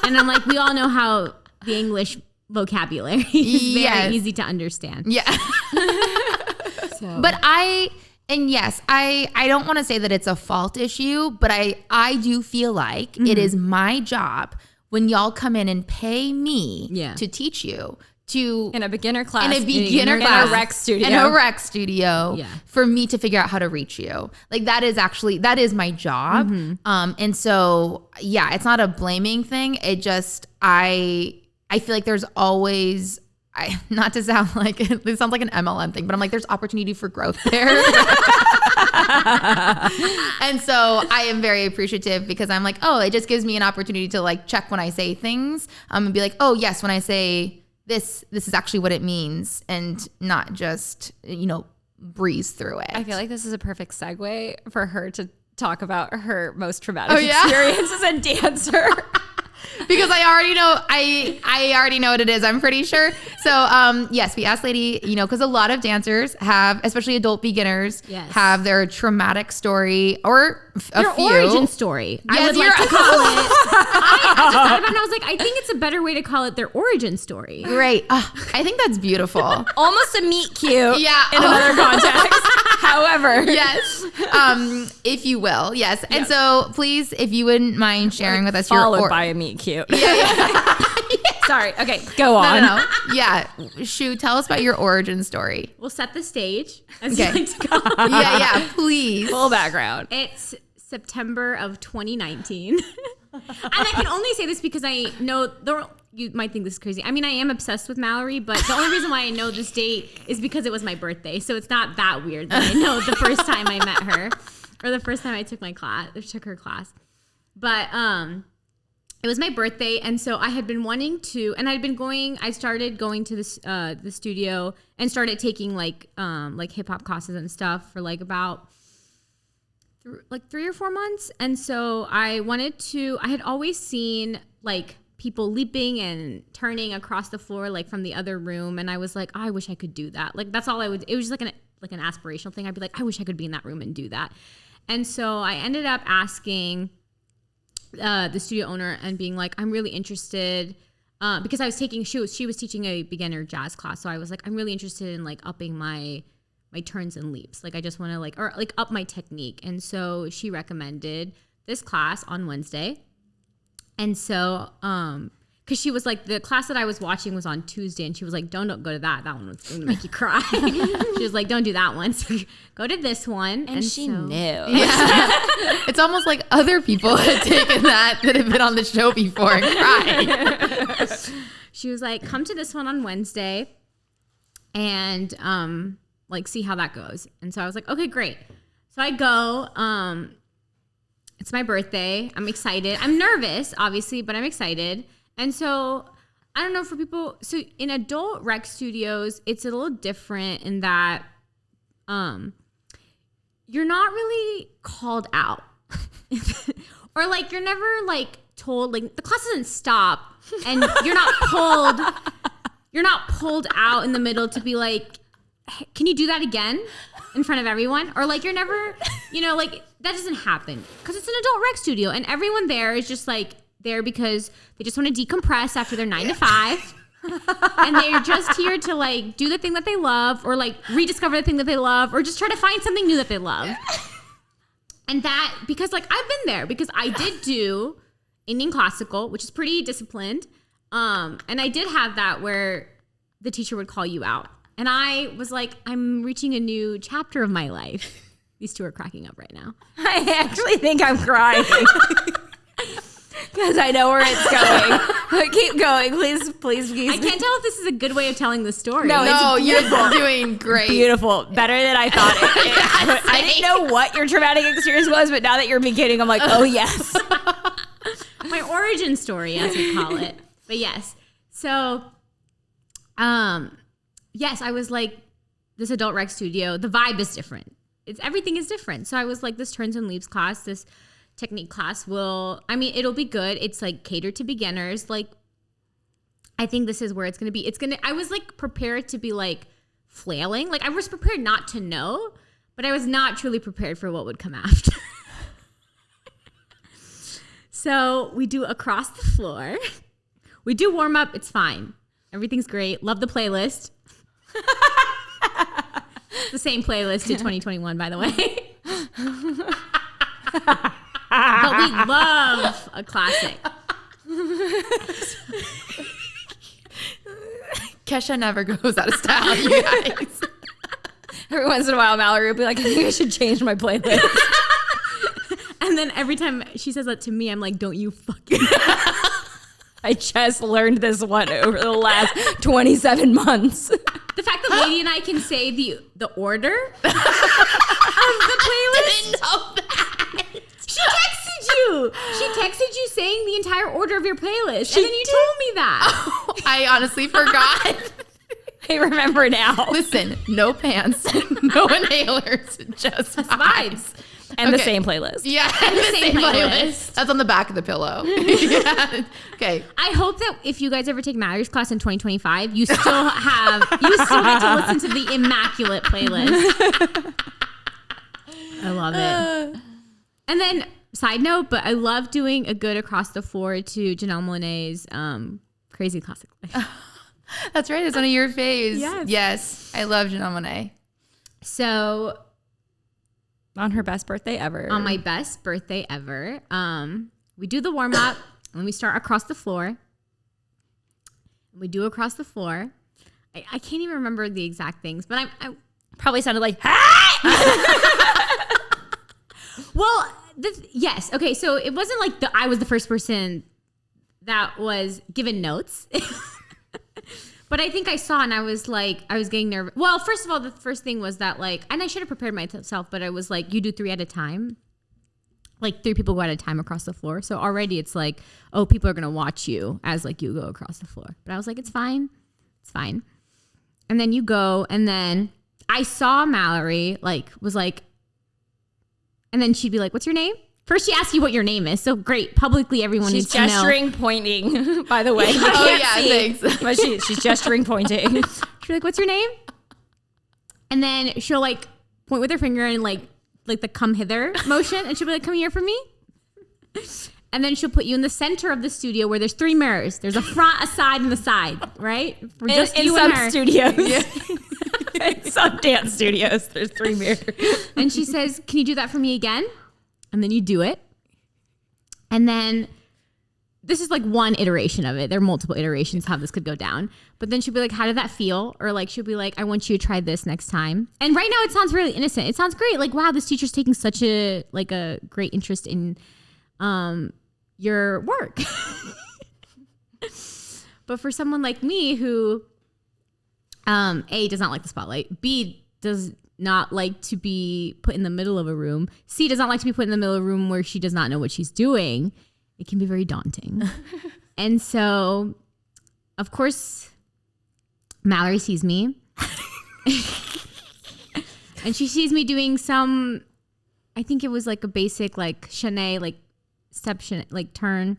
And I'm like, we all know how the English vocabulary is Yes. very easy to understand. Yeah. So. But I don't want to say that it's a fault issue, but I do feel like it is my job when y'all come in and pay me to teach you to In a beginner class. in a rec studio. in a rec studio Yeah. for me to figure out how to reach you. Like that is my job. And so yeah, it's not a blaming thing. It just I feel like there's always not to sound like it sounds like an MLM thing, but I'm like, there's opportunity for growth there. And so I am very appreciative because I'm like, oh, it just gives me an opportunity to like check when I say things and be like, oh yes, when I say this is actually what it means and not just, breeze through it. I feel like this is a perfect segue for her to talk about her most traumatic yeah? experience as a dancer. Because I already know what it is, I'm pretty sure. So yes, we asked Lady, because a lot of dancers have, especially adult beginners, have their traumatic story or their origin story. Yes, I would like to call it. I just thought about it and I was like, I think it's a better way to call it their origin story. Great. I think that's beautiful. Almost a meet cute Yeah. in another context. However. Yes. If you will. Yes. And so please, if you wouldn't mind sharing with us Followed by a meet cute. Yeah. Sorry. Okay. Go on. No. Yeah. Shu, tell us about your origin story. We'll set the stage, as Okay. you like to call it. Yeah. Please. Full background. It's September of 2019. And I can only say this because I know you might think this is crazy. I mean, I am obsessed with Mallory, but the only reason why I know this date is because it was my birthday. So it's not that weird that I know the first time I met her or the first time I took her class. But it was my birthday, and so I had been wanting to, and I started going to this the studio and started taking like hip hop classes and stuff for like about 3 or 4 months. And so I had always seen like people leaping and turning across the floor like from the other room, and I was like, oh, I wish I could do that. Like that's all I would. It was just like an aspirational thing. I'd be like, I wish I could be in that room and do that. And so I ended up asking the studio owner and being like, I'm really interested because I was taking she was teaching a beginner jazz class, so I was like, I'm really interested in like upping my turns and leaps. Like I just want to up my technique. And so she recommended this class on Wednesday. And so because she was like, the class that I was watching was on Tuesday, and she was like, don't go to that one was going to make you cry. She was like, don't do that one, so go to this one. And she knew. Yeah. It's almost like other people had taken that have been on the show before and cried. She was like, come to this one on Wednesday and like see how that goes. And so I was like, okay, great. So I go. It's my birthday. I'm excited. I'm nervous, obviously, but I'm excited. And so I don't know for people. So in adult rec studios, it's a little different in that you're not really called out. Or like you're never like told, like the class doesn't stop and you're not pulled out in the middle to be like, hey, can you do that again in front of everyone? Or like you're never, like that doesn't happen because it's an adult rec studio and everyone there is just like there because they just want to decompress after their 9 to 5. And they're just here to like do the thing that they love or like rediscover the thing that they love or just try to find something new that they love. And that, because like I've been there because I did do Indian classical, which is pretty disciplined. And I did have that where the teacher would call you out. And I was like, I'm reaching a new chapter of my life. These two are cracking up right now. I actually think I'm crying. because I know where it's going. But keep going, please. I can't tell if this is a good way of telling the story. No, you're doing great. Beautiful. Better than I thought it. I didn't know what your traumatic experience was, but now that you're beginning, I'm like, oh, yes. My origin story, as we call it. But yes. So, yes, I was like, this adult rec studio, the vibe is different. Everything is different. So I was like, this turns and leaves class, this technique class it'll be good. It's like catered to beginners. Like, I think this is where it's going to be. I was like prepared to be like flailing. Like I was prepared not to know, but I was not truly prepared for what would come after. So we do across the floor. We do warm up. It's fine. Everything's great. Love the playlist. It's the same playlist to 2021, by the way. But we love a classic. Kesha never goes out of style, you guys. Every once in a while, Mallory will be like, I think I should change my playlist. And then every time she says that to me, I'm like, don't you fucking... I just learned this one over the last 27 months. The fact that Lady and I can say the order of the playlist. Didn't know that. She texted you saying the entire order of your playlist. And then you told me that. Oh, I honestly forgot. I remember now. Listen, no pants, no inhalers, just vibes. And the same playlist. Yeah, and the same playlist. That's on the back of the pillow. Yeah. Okay. I hope that if you guys ever take Mallory's class in 2025, you still get to listen to the immaculate playlist. I love it. And then, side note, but I love doing a good across the floor to Janelle Monáe's Crazy Classic Life. That's right. It's one of your faves. Yes. I love Janelle Monáe. So... On her best birthday ever. On my best birthday ever. We do the warm up and we start across the floor. We do across the floor. I can't even remember the exact things, but I probably sounded like, well, yes. Okay. So it wasn't like I was the first person that was given notes. But I think I saw and I was like, I was getting nervous. Well, first of all, the first thing was that like, and I should have prepared myself, but I was like, you do 3 at a time. Like 3 people go at a time across the floor. So already it's like, oh, people are going to watch you as like you go across the floor. But I was like, it's fine. It's fine. And then you go and then I saw Mallory was like, and then she'd be like, what's your name? First, she asks you what your name is. So great. Publicly, everyone needs to know. She's gesturing, pointing, by the way. Thanks. But she's gesturing, pointing. She's like, what's your name? And then she'll like point with her finger and like the come hither motion. And she'll be like, come here for me. And then she'll put you in the center of the studio where there's 3 mirrors. There's a front, a side, and the side, right? For just in you some and her. studios. Yeah. In some dance studios, there's 3 mirrors. And she says, can you do that for me again? And then you do it. And then this is like one iteration of it. There are multiple iterations how this could go down. But then she'll be like, how did that feel? Or like, she'll be like, I want you to try this next time. And right now it sounds really innocent. It sounds great. Like, wow, this teacher's taking such a great interest in your work. But for someone like me who, A, does not like the spotlight, B, does not like to be put in the middle of a room, C, does not like to be put in the middle of a room where she does not know what she's doing, it can be very daunting. And so, of course, Mallory sees me. And she sees me doing some, I think it was like a basic like chaîné, like step chaîné, like turn.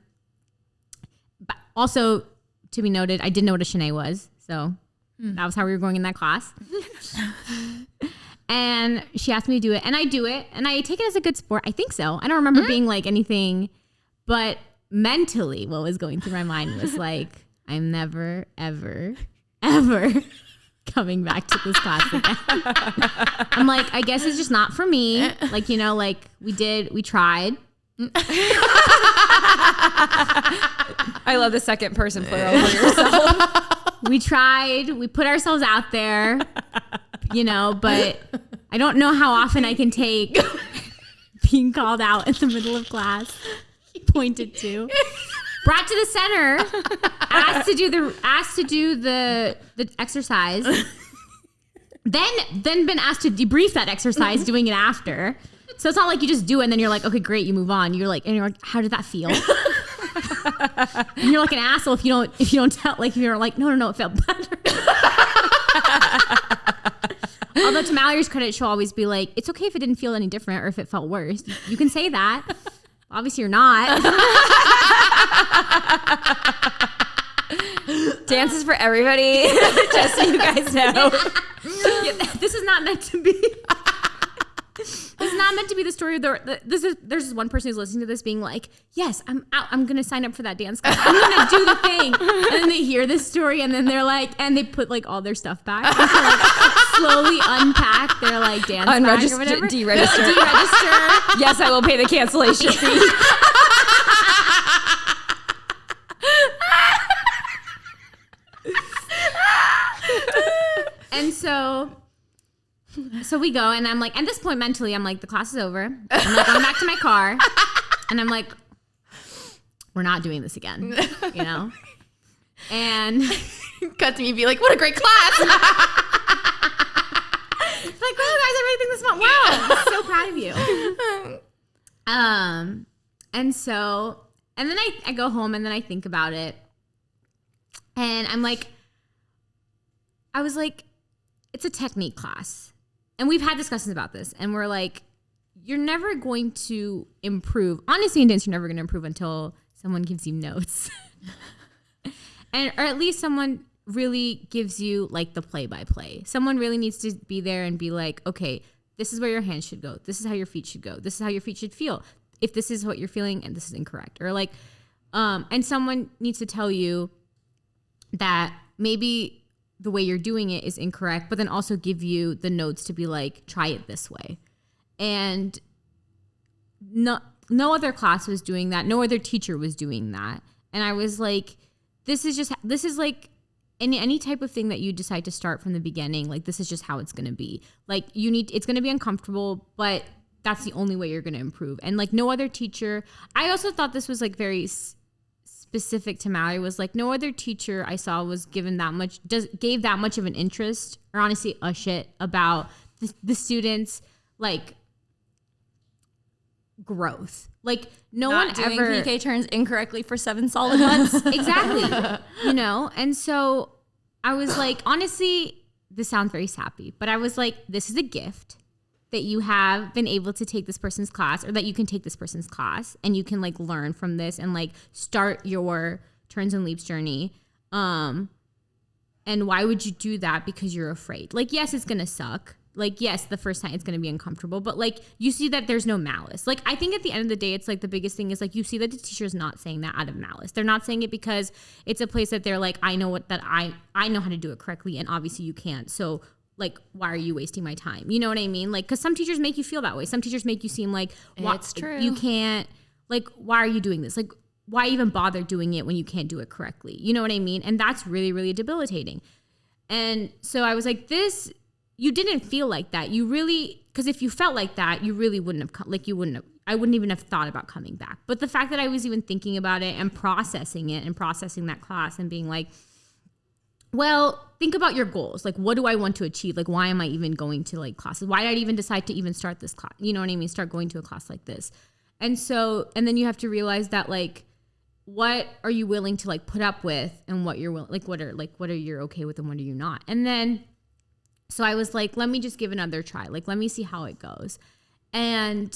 But also, to be noted, I didn't know what a chaîné was. So that was how we were going in that class. And she asked me to do it, and I do it, and I take it as a good sport. I think so. I don't remember being like anything, but mentally what was going through my mind was like, I'm never, ever, ever coming back to this class again. I'm like, I guess it's just not for me. Like, you know, like we tried. I love the second person plural for yourself. We tried, we put ourselves out there, you know, but I don't know how often I can take being called out in the middle of class. pointed to. Brought to the center, asked to do the exercise. Then been asked to debrief that exercise, doing it after. So it's not like you just do it and then you're like, okay, great, you move on. You're like, how did that feel? And you're like an asshole if you don't tell, like, if you're like, no, it felt better. Although to Mallory's credit, she'll always be like, it's okay if it didn't feel any different or if it felt worse. You can say that. Obviously you're not. Dance is for everybody, just so you guys know. Yeah, this is not meant to be. This is not meant to be the story of there's this one person who's listening to this being like, yes, I'm out. I'm going to sign up for that dance class. I'm going to do the thing. And then they hear this story and then they're like, and they put like all their stuff back. And so like slowly unpack their like dance bag or whatever. Deregister. Yes, I will pay the cancellation fee. And so we go, and I'm like, at this point mentally, I'm like, the class is over. I'm like going back to my car, and I'm like, we're not doing this again, you know? And cut to me be like, what a great class. Like, wow, guys, I really think this went well. I'm so proud of you. And then I go home, and then I think about it, and I'm like, I was like, it's a technique class. And we've had discussions about this. And we're like, you're never going to improve. Honestly, in dance, you're never going to improve until someone gives you notes. Or at least someone really gives you like the play-by-play. Someone really needs to be there and be like, okay, this is where your hands should go. This is how your feet should go. This is how your feet should feel. If this is what you're feeling and this is incorrect. Or like, and someone needs to tell you that maybe the way you're doing it is incorrect, but then also give you the notes to be like, try it this way. And no other class was doing that. No other teacher was doing that. And I was like, this is like any type of thing that you decide to start from the beginning. Like, this is just how it's going to be. Like, it's going to be uncomfortable, but that's the only way you're going to improve. And like no other teacher, I also thought this was like very specific to Mallory, was like no other teacher I saw was gave that much of an interest, or honestly a shit about the students' like growth. Like no Not one doing ever PK turns incorrectly for 7 solid months. Exactly. You know, and so I was like, honestly, this sounds very sappy, but I was like, this is a gift that you have been able to take this person's class, or that you can take this person's class and you can like learn from this and like start your turns and leaps journey. And why would you do that? Because you're afraid. Like, yes, it's going to suck. Like, yes, the first time it's going to be uncomfortable, but like you see that there's no malice. Like, I think at the end of the day, it's like the biggest thing is like, you see that the teacher's not saying that out of malice. They're not saying it because it's a place that they're like, I know I know how to do it correctly. And obviously you can't. So like, why are you wasting my time? You know what I mean? Like, because some teachers make you feel that way. Some teachers make you seem like, it's true. You can't, like, why are you doing this? Like, why even bother doing it when you can't do it correctly? You know what I mean? And that's really, really debilitating. And so I was like, you didn't feel like that. You really, because if you felt like that, you really wouldn't have, I wouldn't even have thought about coming back. But the fact that I was even thinking about it and processing it and processing that class and being like, well, think about your goals. Like, what do I want to achieve? Like, why am I even going to like classes? Why did I even decide to even start this class? You know what I mean? Start going to a class like this. And so, and then you have to realize that like, what are you willing to like put up with, and what you're willing, what are you okay with and what are you not? And then, so I was like, let me just give another try. Like, let me see how it goes. And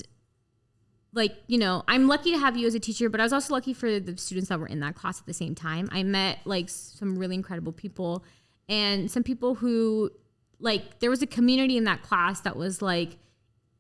like, you know, I'm lucky to have you as a teacher, but I was also lucky for the students that were in that class at the same time. I met like some really incredible people, and some people who like, there was a community in that class that was like,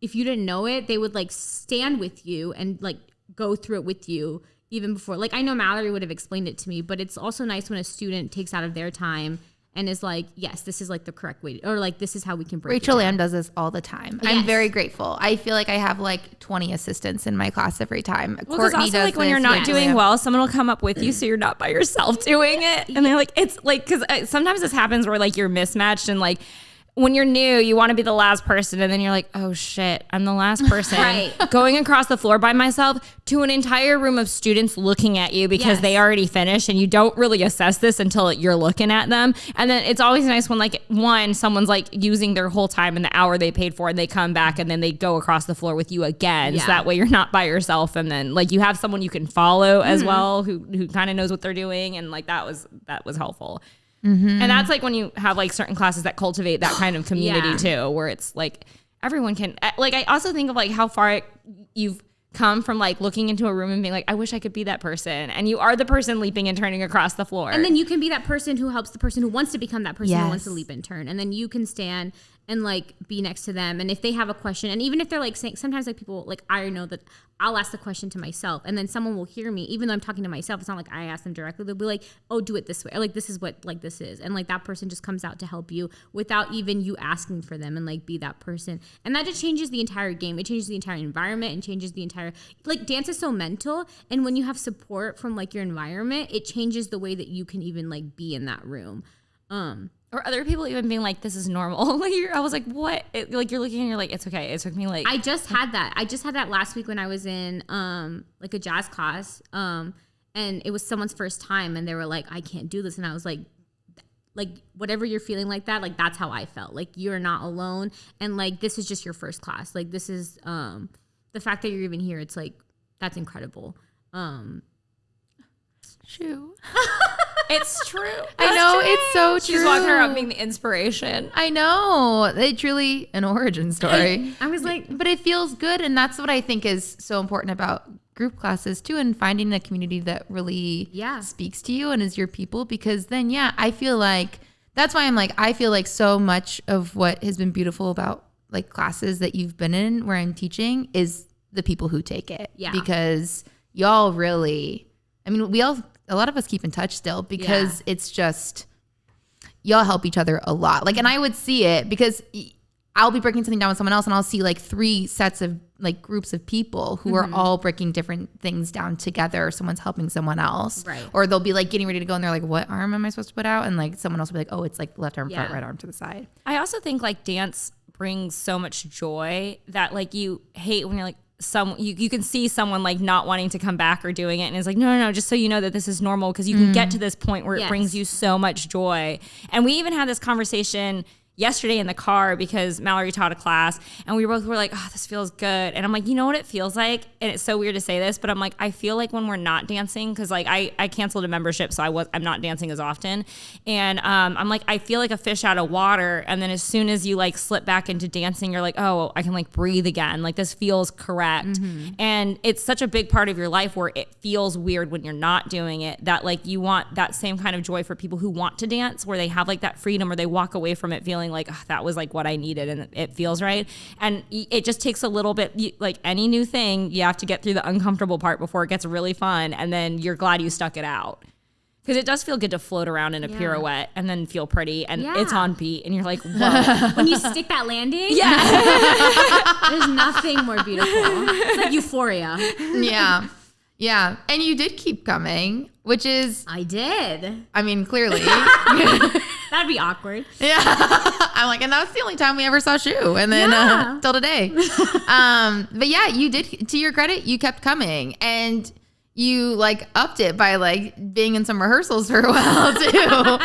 if you didn't know it, they would like stand with you and like go through it with you even before. Like, I know Mallory would have explained it to me, but it's also nice when a student takes out of their time and is like, yes, this is like the correct way, or like, this is how we can break Rachel it down. Lamb does this all the time. Yes. I'm very grateful. I feel like I have like 20 assistants in my class every time. Well, because also like when you're not doing well, someone will come up with you, so you're not by yourself doing it. And they're like, it's like, because sometimes this happens where like you're mismatched, and like when you're new, you want to be the last person, and then you're like, oh shit, I'm the last person. Right. Going across the floor by myself to an entire room of students looking at you because they already finished, and you don't really assess this until you're looking at them. And then it's always nice when like someone's like using their whole time in the hour they paid for, and they come back and then they go across the floor with you again. So that way you're not by yourself, and then like you have someone you can follow as well who kind of knows what they're doing, and like that was helpful. And that's like when you have like certain classes that cultivate that kind of community too, where it's like everyone can, like, I also think of like how far you've come from like looking into a room and being like, I wish I could be that person. And you are the person leaping and turning across the floor. And then you can be that person who helps the person who wants to become that person who wants to leap and turn. And then you can stand and like be next to them. And if they have a question, and even if they're like saying, sometimes like people, like I know that I'll ask the question to myself and then someone will hear me, even though I'm talking to myself. It's not like I ask them directly. They'll be like, oh, do it this way. Or like, this is what like this is. And like that person just comes out to help you without even you asking for them, and like be that person. And that just changes the entire game. It changes the entire environment and changes the entire, like dance is so mental. And when you have support from like your environment, it changes the way that you can even like be in that room. Or other people even being like, this is normal. Like I was like, what? Like you're looking and you're like, it's okay. It took me like. I just had that last week when I was in like a jazz class. And it was someone's first time, and they were like, I can't do this. And I was like whatever you're feeling like that, like that's how I felt. Like you're not alone, and like this is just your first class. Like this is the fact that you're even here. It's like that's incredible. Shoo. It's true. I know, it's so true. She's walking around being the inspiration. I know. It's truly an origin story. I was like, but it feels good, and that's what I think is so important about group classes too, and finding a community that really speaks to you and is your people, because then I feel like that's why I'm like, I feel like so much of what has been beautiful about like classes that you've been in where I'm teaching is the people who take it. Yeah. Because y'all really, I mean, a lot of us keep in touch still, because it's just, y'all help each other a lot. Like, and I would see it because I'll be breaking something down with someone else, and I'll see like 3 sets of like groups of people who are all breaking different things down together. Someone's helping someone else. Right. Or they'll be like getting ready to go, and they're like, what arm am I supposed to put out? And like someone else will be like, oh, it's like left arm, front, right arm to the side. I also think like dance brings so much joy that like you hate when you're like, you can see someone like not wanting to come back or doing it, and it's like no, just so you know that this is normal, because you can get to this point where it brings you so much joy. And we even had this conversation yesterday in the car because Mallory taught a class, and we both were like, oh, this feels good. And I'm like, you know what it feels like? And it's so weird to say this, but I'm like, I feel like when we're not dancing, because like I canceled a membership, so I'm not dancing as often. And I'm like, I feel like a fish out of water. And then as soon as you like slip back into dancing, you're like, oh, I can like breathe again. Like this feels correct. And it's such a big part of your life where it feels weird when you're not doing it, that like you want that same kind of joy for people who want to dance, where they have like that freedom, or they walk away from it feeling like, oh, that was like what I needed and it feels right. And it just takes a little bit, like any new thing, you have to get through the uncomfortable part before it gets really fun, and then you're glad you stuck it out. Because it does feel good to float around in a pirouette and then feel pretty, and it's on beat, and you're like, whoa. When you stick that landing, there's nothing more beautiful. It's like euphoria. Yeah. And you did keep coming, which is... I did. I mean, clearly. That'd be awkward. Yeah. I'm like, and that was the only time we ever saw Shu. And then till today. But yeah, you did, to your credit, you kept coming. And you like upped it by like being in some rehearsals for a while too.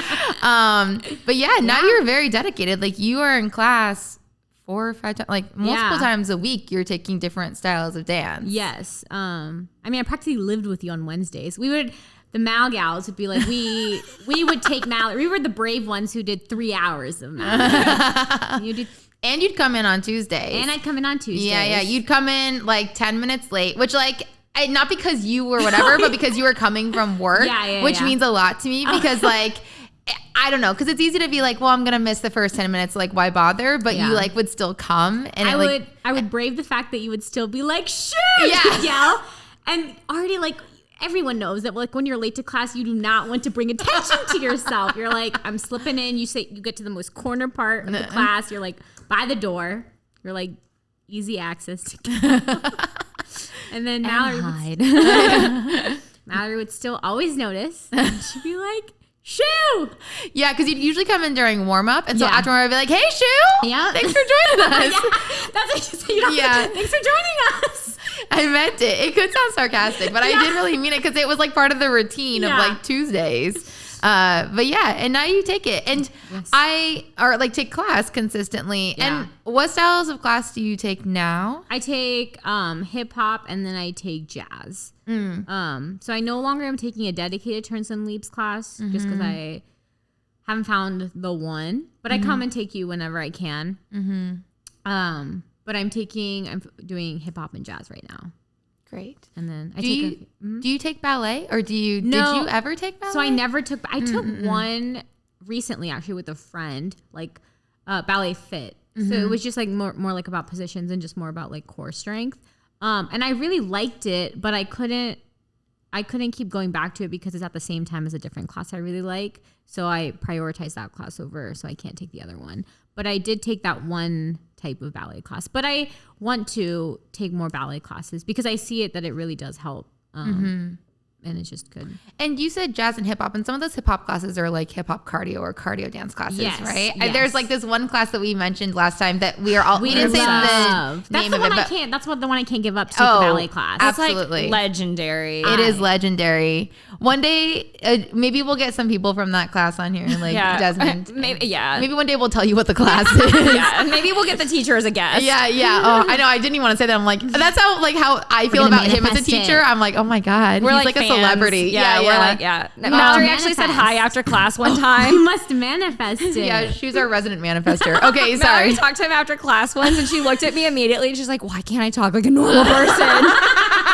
But now you're very dedicated. Like you are in class 4 or 5 times, like multiple times a week, you're taking different styles of dance. Yes. I mean, I practically lived with you on Wednesdays. The Mal gals would be like, we would take Mal. We were the brave ones who did 3 hours of Mal. And you'd come in on Tuesdays. And I'd come in on Tuesdays. Yeah. You'd come in like 10 minutes late, which like, not because you were whatever, but because you were coming from work, which means a lot to me, because like, I don't know, because it's easy to be like, well, I'm gonna miss the first 10 minutes, like why bother? But you like would still come, and I would brave the fact that you would still be like, shoot, yell, and already like everyone knows that like when you're late to class, you do not want to bring attention to yourself. You're like, I'm slipping in. You get to the most corner part of the class. You're like by the door. You're like easy access to get. And then Mallory would still always notice. She'd be like, Shoo! Yeah, because you'd usually come in during warm up, and so Yeah. after warm up, I'd be like, "Hey, Shu, Yeah. thanks for joining us." Yeah, that's what you say. You don't Yeah. Thanks for joining us. I meant it. It could sound sarcastic, but I did really mean it because it was like part of the routine of Yeah. like Tuesdays. But yeah, and now you take it, and Yes. take class consistently. Yeah. And what styles of class do you take now? I take hip hop and then I take jazz. So I no longer am taking a dedicated turns and leaps class just because I haven't found the one. But I come and take you whenever I can. But I'm doing hip hop and jazz right now. Great. And then I Do you take ballet, or did you ever take ballet? So I never took. I took one recently, actually, with a friend, like ballet fit. So it was just like more like about positions and just more about like core strength. And I really liked it, but I couldn't keep going back to it because it's at the same time as a different class I really like. So I prioritized that class over, so I can't take the other one. But I did take that one type of ballet class. But I want to take more ballet classes because I see it that it really does help. And it's just good. And you said jazz and hip hop, and some of those hip hop classes are like hip hop cardio or cardio dance classes, Yes, right? yes. There's like this one class that we mentioned last time that we didn't say the That's name the of one it, I but can't. That's what the one I can't give up to take the ballet class. That's absolutely. like legendary. It is legendary. One day, maybe we'll get some people from that class on here, like Desmond. Maybe one day we'll tell you what the class is. yeah. Maybe we'll get the teacher as a guest. Yeah. Oh, I know. I didn't even want to say that. I'm like, that's how I feel gonna about him as a manifest teacher. it. I'm like, oh my God, We're he's like a fans. celebrity. Yeah. Mallory actually said hi after class one time. You must manifest it. Yeah, she's our resident manifester. Okay, Mallory sorry. talked to him after class once, and she looked at me immediately, and she's like, "Why can't I talk like a normal person?"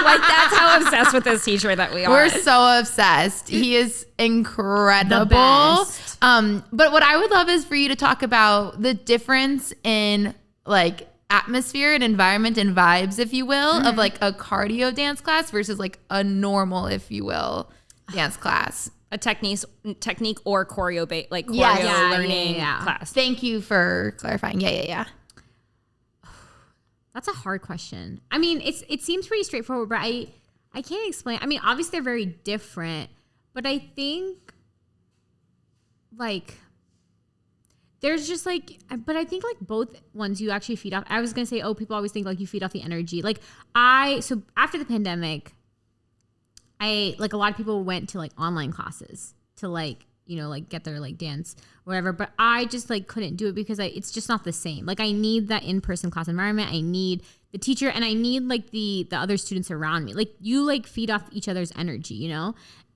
Like that's how obsessed with this teacher that we are. We're so obsessed. He is incredible. best. But what I would love is for you to talk about the difference in like atmosphere and environment and vibes, if you will, of like a cardio dance class versus like a normal, if you will, dance class. a technique or choreo Yes. learning Yeah. class. Thank you for clarifying. Yeah. That's a hard question. I mean, it seems pretty straightforward, but I can't explain. I mean, obviously they're very different, but I think like there's just like, but I think like both ones you actually feed off. I was gonna say, people always think like you feed off the energy. So after the pandemic, a lot of people went to like online classes to like, get their like dance or whatever. But I just like couldn't do it because it's just not the same. Like I need that in-person class environment. I need the teacher and I need like the other students around me. Like you like feed off each other's energy,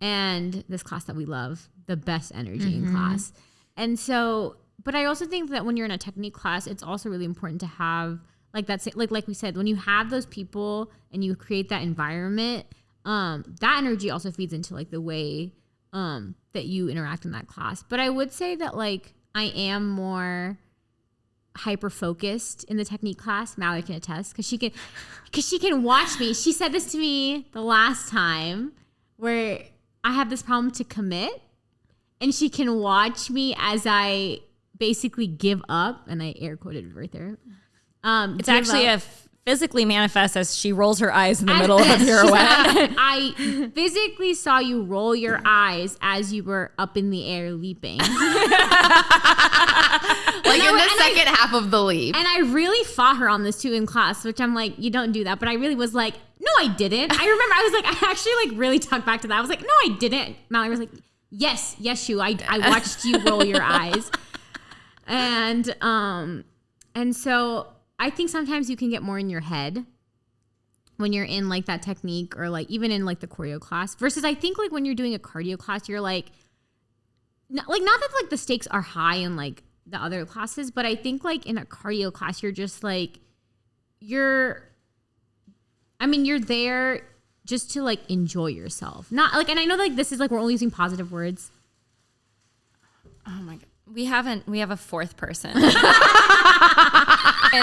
and this class that we love, the best energy in class. And so, but I also think that when you're in a technique class, it's also really important to have like that's like we said, when you have those people and you create that environment, that energy also feeds into like the way that you interact in that class. But I would say that like I am more hyper focused in the technique class. Mallory can attest because she can watch me. She said this to me the last time where I have this problem to commit, and she can watch me as I basically give up, and I air quoted right there. It's actually physically manifests as she rolls her eyes in the middle of a pirouette. I physically saw you roll your eyes as you were up in the air leaping. Like in the second half of the leap. And I really fought her on this too in class, which I'm like, you don't do that. But I really was like, no, I didn't. I remember I was like, I actually like really talked back to that. I was like, no, I didn't. Mallory was like, yes, Shu, I watched you roll your eyes. And so I think sometimes you can get more in your head when you're in like that technique or like even in like the choreo class versus I think like when you're doing a cardio class, you're like not that like the stakes are high in like the other classes, but I think like in a cardio class, you're just like, you're there just to like enjoy yourself. Not like, and I know like this is like, we're only using positive words. Oh my God. We have a fourth person in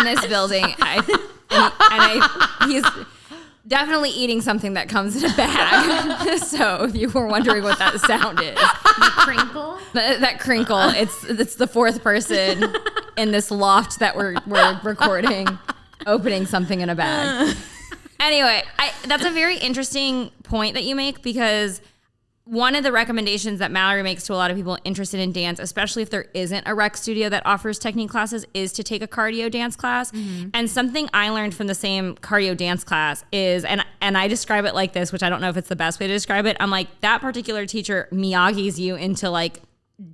this building. He's definitely eating something that comes in a bag. So if you were wondering what that sound is. The crinkle. That crinkle, it's the fourth person in this loft that we're recording, opening something in a bag. Anyway, that's a very interesting point that you make because one of the recommendations that Mallory makes to a lot of people interested in dance, especially if there isn't a rec studio that offers technique classes, is to take a cardio dance class. And something I learned from the same cardio dance class is, and I describe it like this, which I don't know if it's the best way to describe it. I'm like, that particular teacher Miyagi's you into like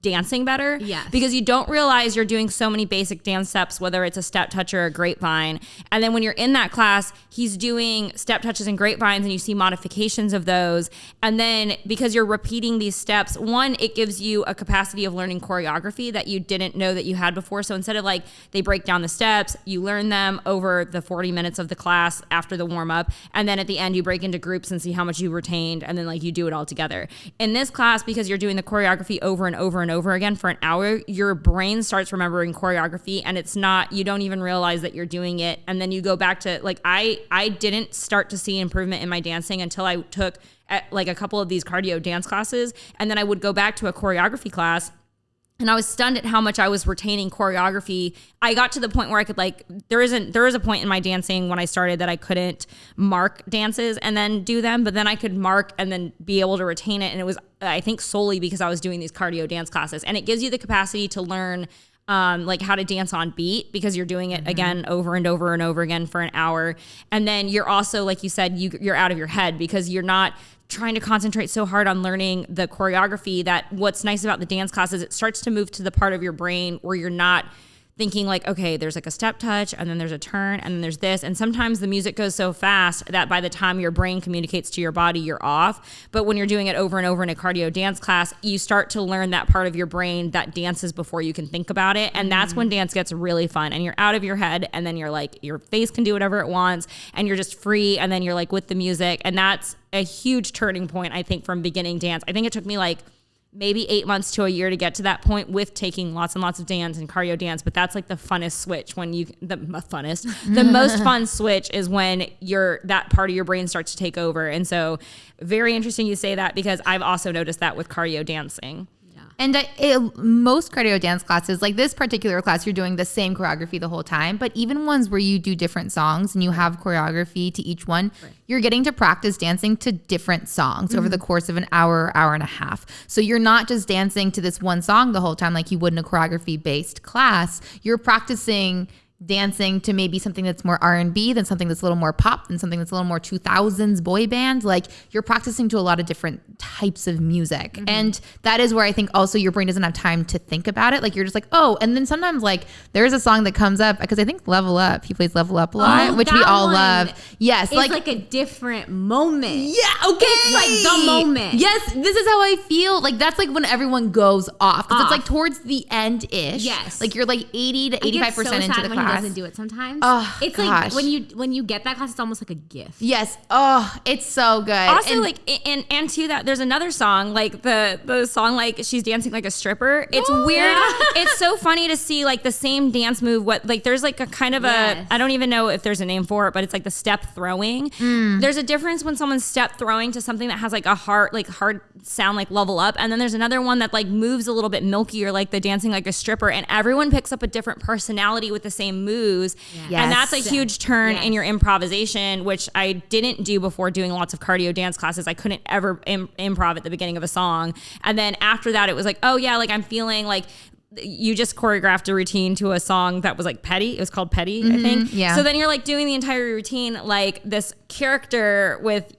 dancing better. Yes. Because you don't realize you're doing so many basic dance steps, whether it's a step touch or a grapevine. And then when you're in that class, he's doing step touches and grapevines and you see modifications of those. And then because you're repeating these steps, one, it gives you a capacity of learning choreography that you didn't know that you had before. So instead of like they break down the steps, you learn them over the 40 minutes of the class after the warm up. And then at the end, you break into groups and see how much you retained. And then like you do it all together. In this class, because you're doing the choreography over and over and over again for an hour, your brain starts remembering choreography and it's not, you don't even realize that you're doing it. And then you go back to like, I didn't start to see improvement in my dancing until I took like a couple of these cardio dance classes. And then I would go back to a choreography class and I was stunned at how much I was retaining choreography. I got to the point where I could like, there is a point in my dancing when I started that I couldn't mark dances and then do them, but then I could mark and then be able to retain it. And it was, I think, solely because I was doing these cardio dance classes. And it gives you the capacity to learn like how to dance on beat because you're doing it again over and over and over again for an hour. And then you're also, like you said, you're out of your head because you're not trying to concentrate so hard on learning the choreography. That what's nice about the dance class is it starts to move to the part of your brain where you're not thinking like, okay, there's like a step touch and then there's a turn and then there's this. And sometimes the music goes so fast that by the time your brain communicates to your body, you're off. But when you're doing it over and over in a cardio dance class, you start to learn that part of your brain that dances before you can think about it. And that's when dance gets really fun and you're out of your head. And then you're like, your face can do whatever it wants and you're just free. And then you're like with the music. And that's a huge turning point, I think, from beginning dance. I think it took me like maybe 8 months to a year to get to that point with taking lots and lots of dance and cardio dance. But that's like the funnest switch when the most fun switch is when that part of your brain starts to take over. And so very interesting you say that because I've also noticed that with cardio dancing. And most cardio dance classes, like this particular class, you're doing the same choreography the whole time. But even ones where you do different songs and you have choreography to each one, you're getting to practice dancing to different songs over the course of an hour, hour and a half. So you're not just dancing to this one song the whole time like you would in a choreography-based class. You're practicing dancing to maybe something that's more R&B, than something that's a little more pop, than something that's a little more 2000s boy band. Like you're practicing to a lot of different types of music. And that is where I think also your brain doesn't have time to think about it. Like you're just like, oh, and then sometimes like there's a song that comes up because I think Level Up, he plays Level Up a lot, which we all love. Yes. It's like a different moment. Yeah. Okay. It's like the moment. Yes. This is how I feel. Like that's like when everyone goes off. Because it's like towards the end-ish. Yes. Like you're like 80 to 85% into the class. Doesn't do it sometimes. Oh, it's gosh. like when you get that class, it's almost like a gift. Yes. Oh, it's so good. Also, and, like, and to that, there's another song, like the song, like she's dancing like a stripper. It's weird. It's so funny to see like the same dance move. There's like a kind of I don't even know if there's a name for it, but it's like the step throwing. There's a difference when someone's step throwing to something that has like a hard sound, like Level Up, and then there's another one that like moves a little bit milkier, like the dancing like a stripper, and everyone picks up a different personality with the same moves. And that's a huge turn in your improvisation, which I didn't do before doing lots of cardio dance classes. I couldn't ever improv at the beginning of a song. And then after that, it was like, oh yeah, like I'm feeling like you just choreographed a routine to a song that was like Petty. It was called Petty, I think. Yeah. So then you're like doing the entire routine like this character with,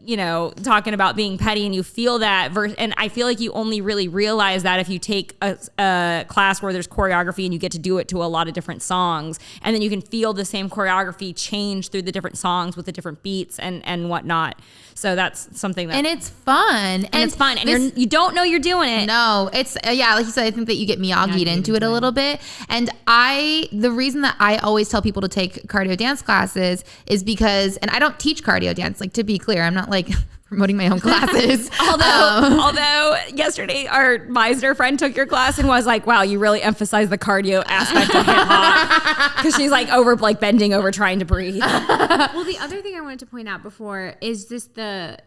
talking about being petty, and you feel that and I feel like you only really realize that if you take a class where there's choreography and you get to do it to a lot of different songs, and then you can feel the same choreography change through the different songs with the different beats and whatnot. So that's something that... And it's fun. And it's fun. And you don't know you're doing it. No, it's... like you said, I think that you get Miyagi'd into it a little bit. And the reason that I always tell people to take cardio dance classes is because... And I don't teach cardio dance. Like, to be clear, I'm not like... promoting my own classes. although yesterday our Meisner friend took your class and was like, wow, you really emphasize the cardio aspect of hip hop, because she's like bending over trying to breathe. Well, the other thing I wanted to point out before is just the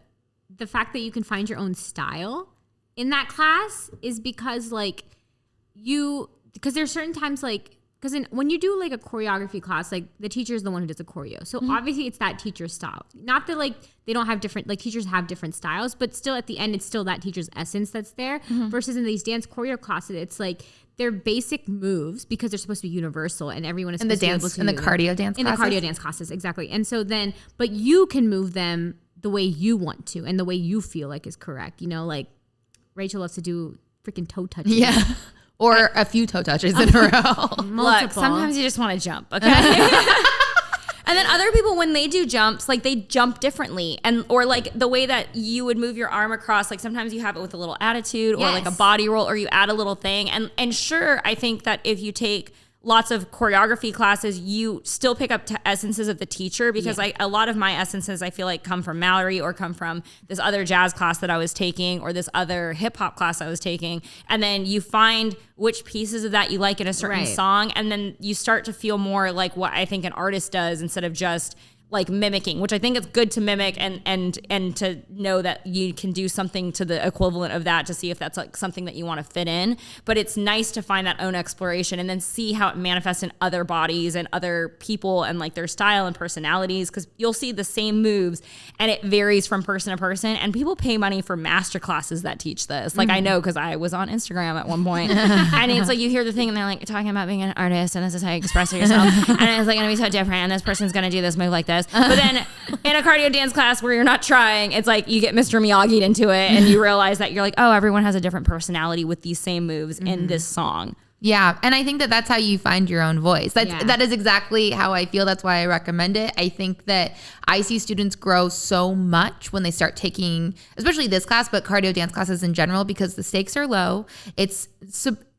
fact that you can find your own style in that class is because because there's certain times like because when you do like a choreography class, like the teacher is the one who does the choreo. So obviously it's that teacher's style. Not that like they don't have different, like teachers have different styles, but still at the end, it's still that teacher's essence that's there. Versus in these dance choreo classes, it's like they're basic moves because they're supposed to be universal and everyone is supposed to be able to in the cardio dance classes. In the cardio dance classes, exactly. And so then, but you can move them the way you want to and the way you feel like is correct. You know, like Rachel loves to do freaking toe touches. Yeah. Or a few toe touches in a row. Look, sometimes you just want to jump, okay? And then other people, when they do jumps, like they jump differently. And or like the way that you would move your arm across, like sometimes you have it with a little attitude or like a body roll or you add a little thing. And sure, I think that if you take lots of choreography classes, you still pick up essences of the teacher because like a lot of my essences I feel like come from Mallory or come from this other jazz class that I was taking or this other hip hop class I was taking. And then you find which pieces of that you like in a certain song. And then you start to feel more like what I think an artist does instead of just like mimicking, which I think it's good to mimic and to know that you can do something to the equivalent of that to see if that's like something that you want to fit in. But it's nice to find that own exploration and then see how it manifests in other bodies and other people and like their style and personalities, because you'll see the same moves and it varies from person to person. And people pay money for master classes that teach this. Like I know because I was on Instagram at one point and it's like you hear the thing and they're like talking about being an artist and this is how you express yourself and it's like gonna be so different and this person's gonna do this move like this. But then in a cardio dance class where you're not trying, it's like you get Mr. Miyagi'd into it and you realize that you're like, oh, everyone has a different personality with these same moves in this song. Yeah. And I think that that's how you find your own voice. That is exactly how I feel. That's why I recommend it. I think that I see students grow so much when they start taking, especially this class, but cardio dance classes in general, because the stakes are low.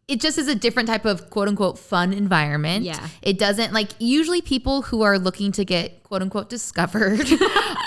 It just is a different type of quote unquote fun environment. Yeah. It doesn't like usually people who are looking to get quote unquote discovered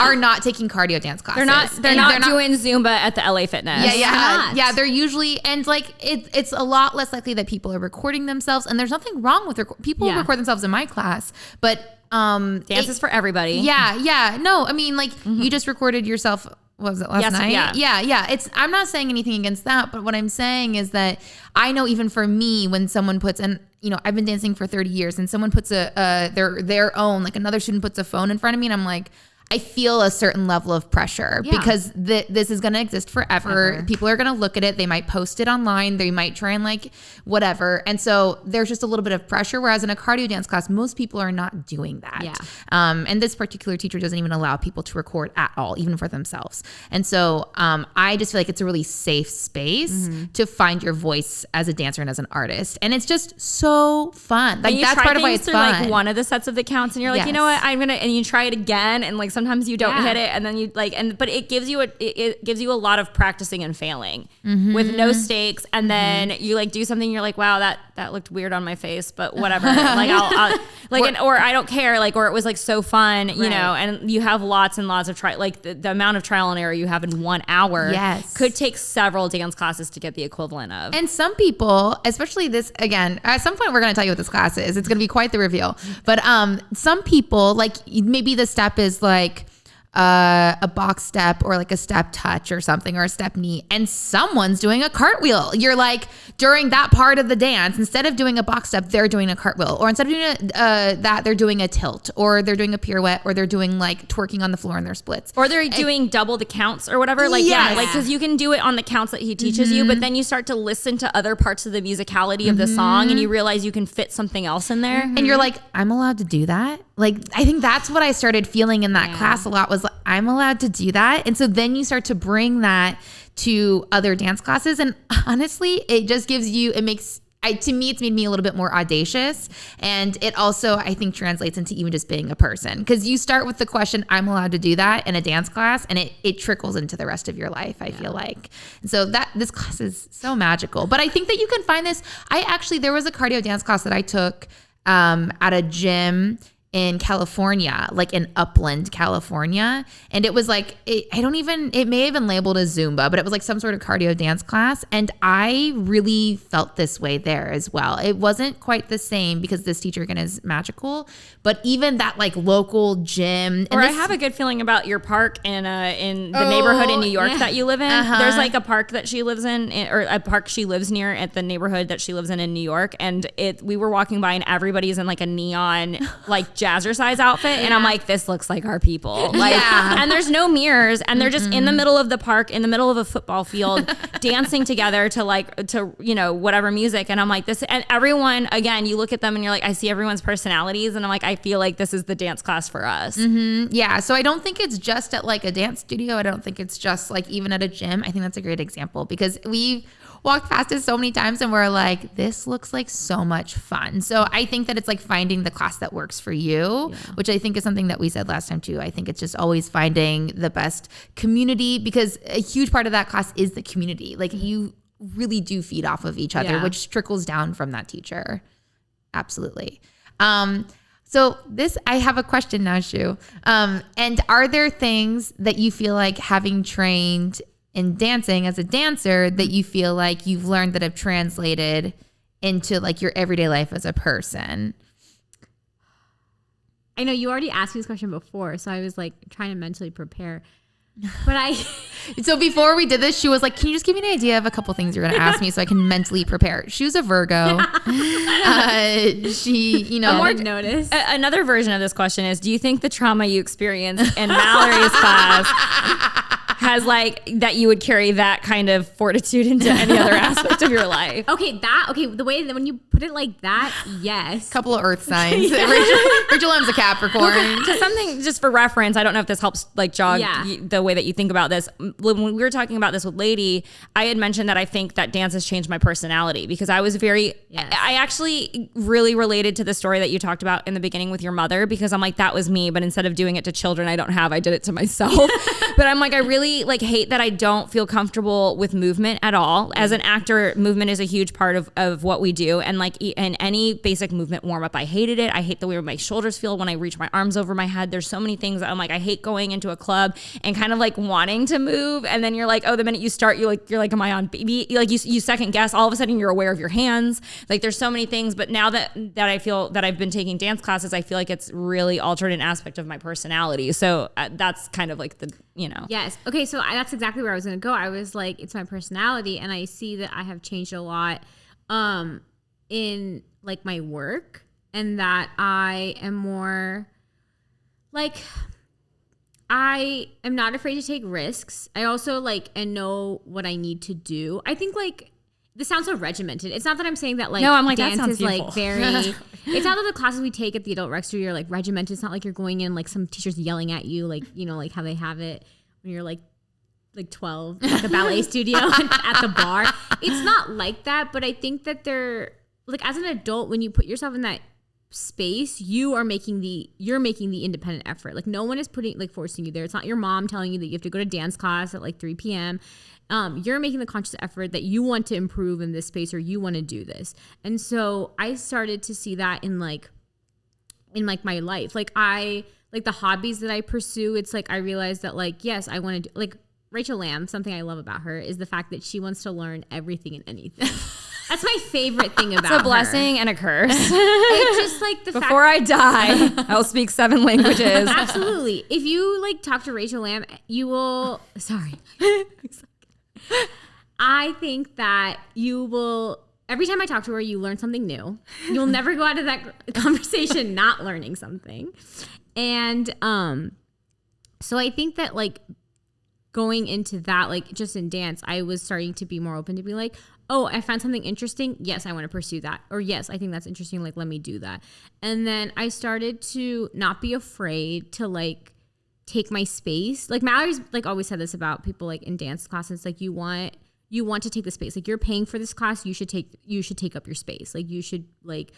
are not taking cardio dance classes. They're not doing Zumba at the LA Fitness. Yeah. They're usually, and like it's a lot less likely that people are recording themselves, and there's nothing wrong with people who record themselves in my class, but dance is for everybody. Yeah. No, I mean like you just recorded yourself. What was it last night? Yeah. I'm not saying anything against that, but what I'm saying is that I know even for me, when someone puts, and you know, I've been dancing for 30 years and someone puts their own, like another student puts a phone in front of me and I'm like, I feel a certain level of pressure because this is going to exist forever. People are going to look at it. They might post it online. They might try and like whatever. And so there's just a little bit of pressure. Whereas in a cardio dance class, most people are not doing that. Yeah. And this particular teacher doesn't even allow people to record at all, even for themselves. And so I just feel like it's a really safe space to find your voice as a dancer and as an artist. And it's just so fun. Like that's part of why it's fun. Like one of the sets of the counts and you're like, you know what, and you try it again. And like, sometimes you don't hit it and then you like, but it gives you a lot of practicing and failing with no stakes. And then you like do something, you're like, wow, that looked weird on my face, but whatever. Like I'll like, or I don't care. Like, or it was like so fun, you know, and you have lots and lots of like the amount of trial and error you have in 1 hour could take several dance classes to get the equivalent of. And some people, especially this, again, at some point we're going to tell you what this class is. It's going to be quite the reveal. But some people, like maybe the step is like a box step or like a step touch or something or a step knee, and someone's doing a cartwheel. You're like, during that part of the dance, instead of doing a box step, they're doing a cartwheel, or instead of doing that, they're doing a tilt, or they're doing a pirouette, or they're doing like twerking on the floor in their splits, or they're doing double the counts or whatever. Like like because you can do it on the counts that he teaches you, but then you start to listen to other parts of the musicality of the song, and you realize you can fit something else in there, and you're like, I'm allowed to do that. Like, I think that's what I started feeling in that class a lot, was like, I'm allowed to do that. And so then you start to bring that to other dance classes. And honestly, it just gives you, to me, it's made me a little bit more audacious. And it also, I think, translates into even just being a person. Because you start with the question, I'm allowed to do that in a dance class, and it trickles into the rest of your life, I feel like. And so this class is so magical. But I think that you can find this. There was a cardio dance class that I took at a gym in California, like in Upland, California. And it was like, it may have been labeled as Zumba, but it was like some sort of cardio dance class. And I really felt this way there as well. It wasn't quite the same because this teacher again is magical, but even that like local gym. Or I have a good feeling about your park in the neighborhood in New York that you live in. There's like a park that she lives in, or a park she lives near at the neighborhood that she lives in New York. And we were walking by and everybody's in like a neon, like jazzercise outfit, and I'm like, this looks like our people. Like, and there's no mirrors, and they're just in the middle of the park, in the middle of a football field, dancing together to whatever music. And I'm like, this, and everyone, again, you look at them and you're like, I see everyone's personalities, and I'm like, I feel like this is the dance class for us. Yeah, so I don't think it's just at like a dance studio. I don't think it's just like even at a gym. I think that's a great example because we walked past it so many times and we're like, this looks like so much fun. So I think that it's like finding the class that works for you, which I think is something that we said last time too. I think it's just always finding the best community, because a huge part of that class is the community. Like you really do feed off of each other, which trickles down from that teacher. Absolutely. So I have a question now, Shu. And are there things that you feel like having trained in dancing as a dancer that you feel like you've learned that have translated into like your everyday life as a person? I know you already asked me this question before, so I was like trying to mentally prepare. But so before we did this, she was like, can you just give me an idea of a couple things you're going to ask me so I can mentally prepare? She was a Virgo. Notice. Another version of this question is, do you think the trauma you experienced in Mallory's class has like that you would carry that kind of fortitude into any other aspect of your life? The way that when you put it like that, yes. Couple of earth signs. Rachel M's a Capricorn. To something just for reference, I don't know if this helps like jog the way that you think about this. When we were talking about this with Lady, I had mentioned that I think that dance has changed my personality because I was I actually really related to the story that you talked about in the beginning with your mother, because I'm like, that was me, but instead of doing it to children I did it to myself. But I'm like, I really like hate that I don't feel comfortable with movement at all. As an actor, movement is a huge part of what we do. And like in any basic movement warm up, I hated it. I hate the way my shoulders feel when I reach my arms over my head. There's so many things that I'm like, I hate going into a club and kind of like wanting to move. And then you're like, oh, the minute you start, you're like, am I on baby? Like you second guess, all of a sudden you're aware of your hands. Like there's so many things. But now that I feel that I've been taking dance classes, I feel like it's really altered an aspect of my personality. So that's kind of like the, Yes. Okay. So that's exactly where I was going to go. I was like, it's my personality. And I see that I have changed a lot in like my work, and that I am more like, I am not afraid to take risks. I also like and know what I need to do. I think like this sounds so regimented. It's not that I'm saying that like, no, I'm like, dance is beautiful. Like very, it's not that the classes we take at the adult rec studio are like regimented. It's not like you're going in like some teacher's yelling at you, like, like how they have it when you're like 12, like a ballet studio at the bar. It's not like that, but I think that they're like, as an adult, when you put yourself in that space, you're making the independent effort. Like no one is forcing you there. It's not your mom telling you that you have to go to dance class at like 3 p.m. You're making the conscious effort that you want to improve in this space, or you want to do this. And so I started to see that in my life. Like the hobbies that I pursue, it's like I realized that like, yes, I want to do, like Rachel Lamb, something I love about her is the fact that she wants to learn everything and anything. That's my favorite thing about her. It's a blessing and a curse. It's just like the Before I die, I'll speak 7 languages. Absolutely. If you like talk to Rachel Lamb, you will, sorry. I think that you will, every time I talk to her, you learn something new. You'll never go out of that conversation not learning something. And so I think that like going into that, like just in dance, I was starting to be more open to be like, oh, I found something interesting. Yes, I want to pursue that. Or yes, I think that's interesting. Like, let me do that. And then I started to not be afraid to like take my space. Like Mallory's like always said this about people like in dance classes. Like you want to take the space. Like you're paying for this class. You should take up your space. Like you should like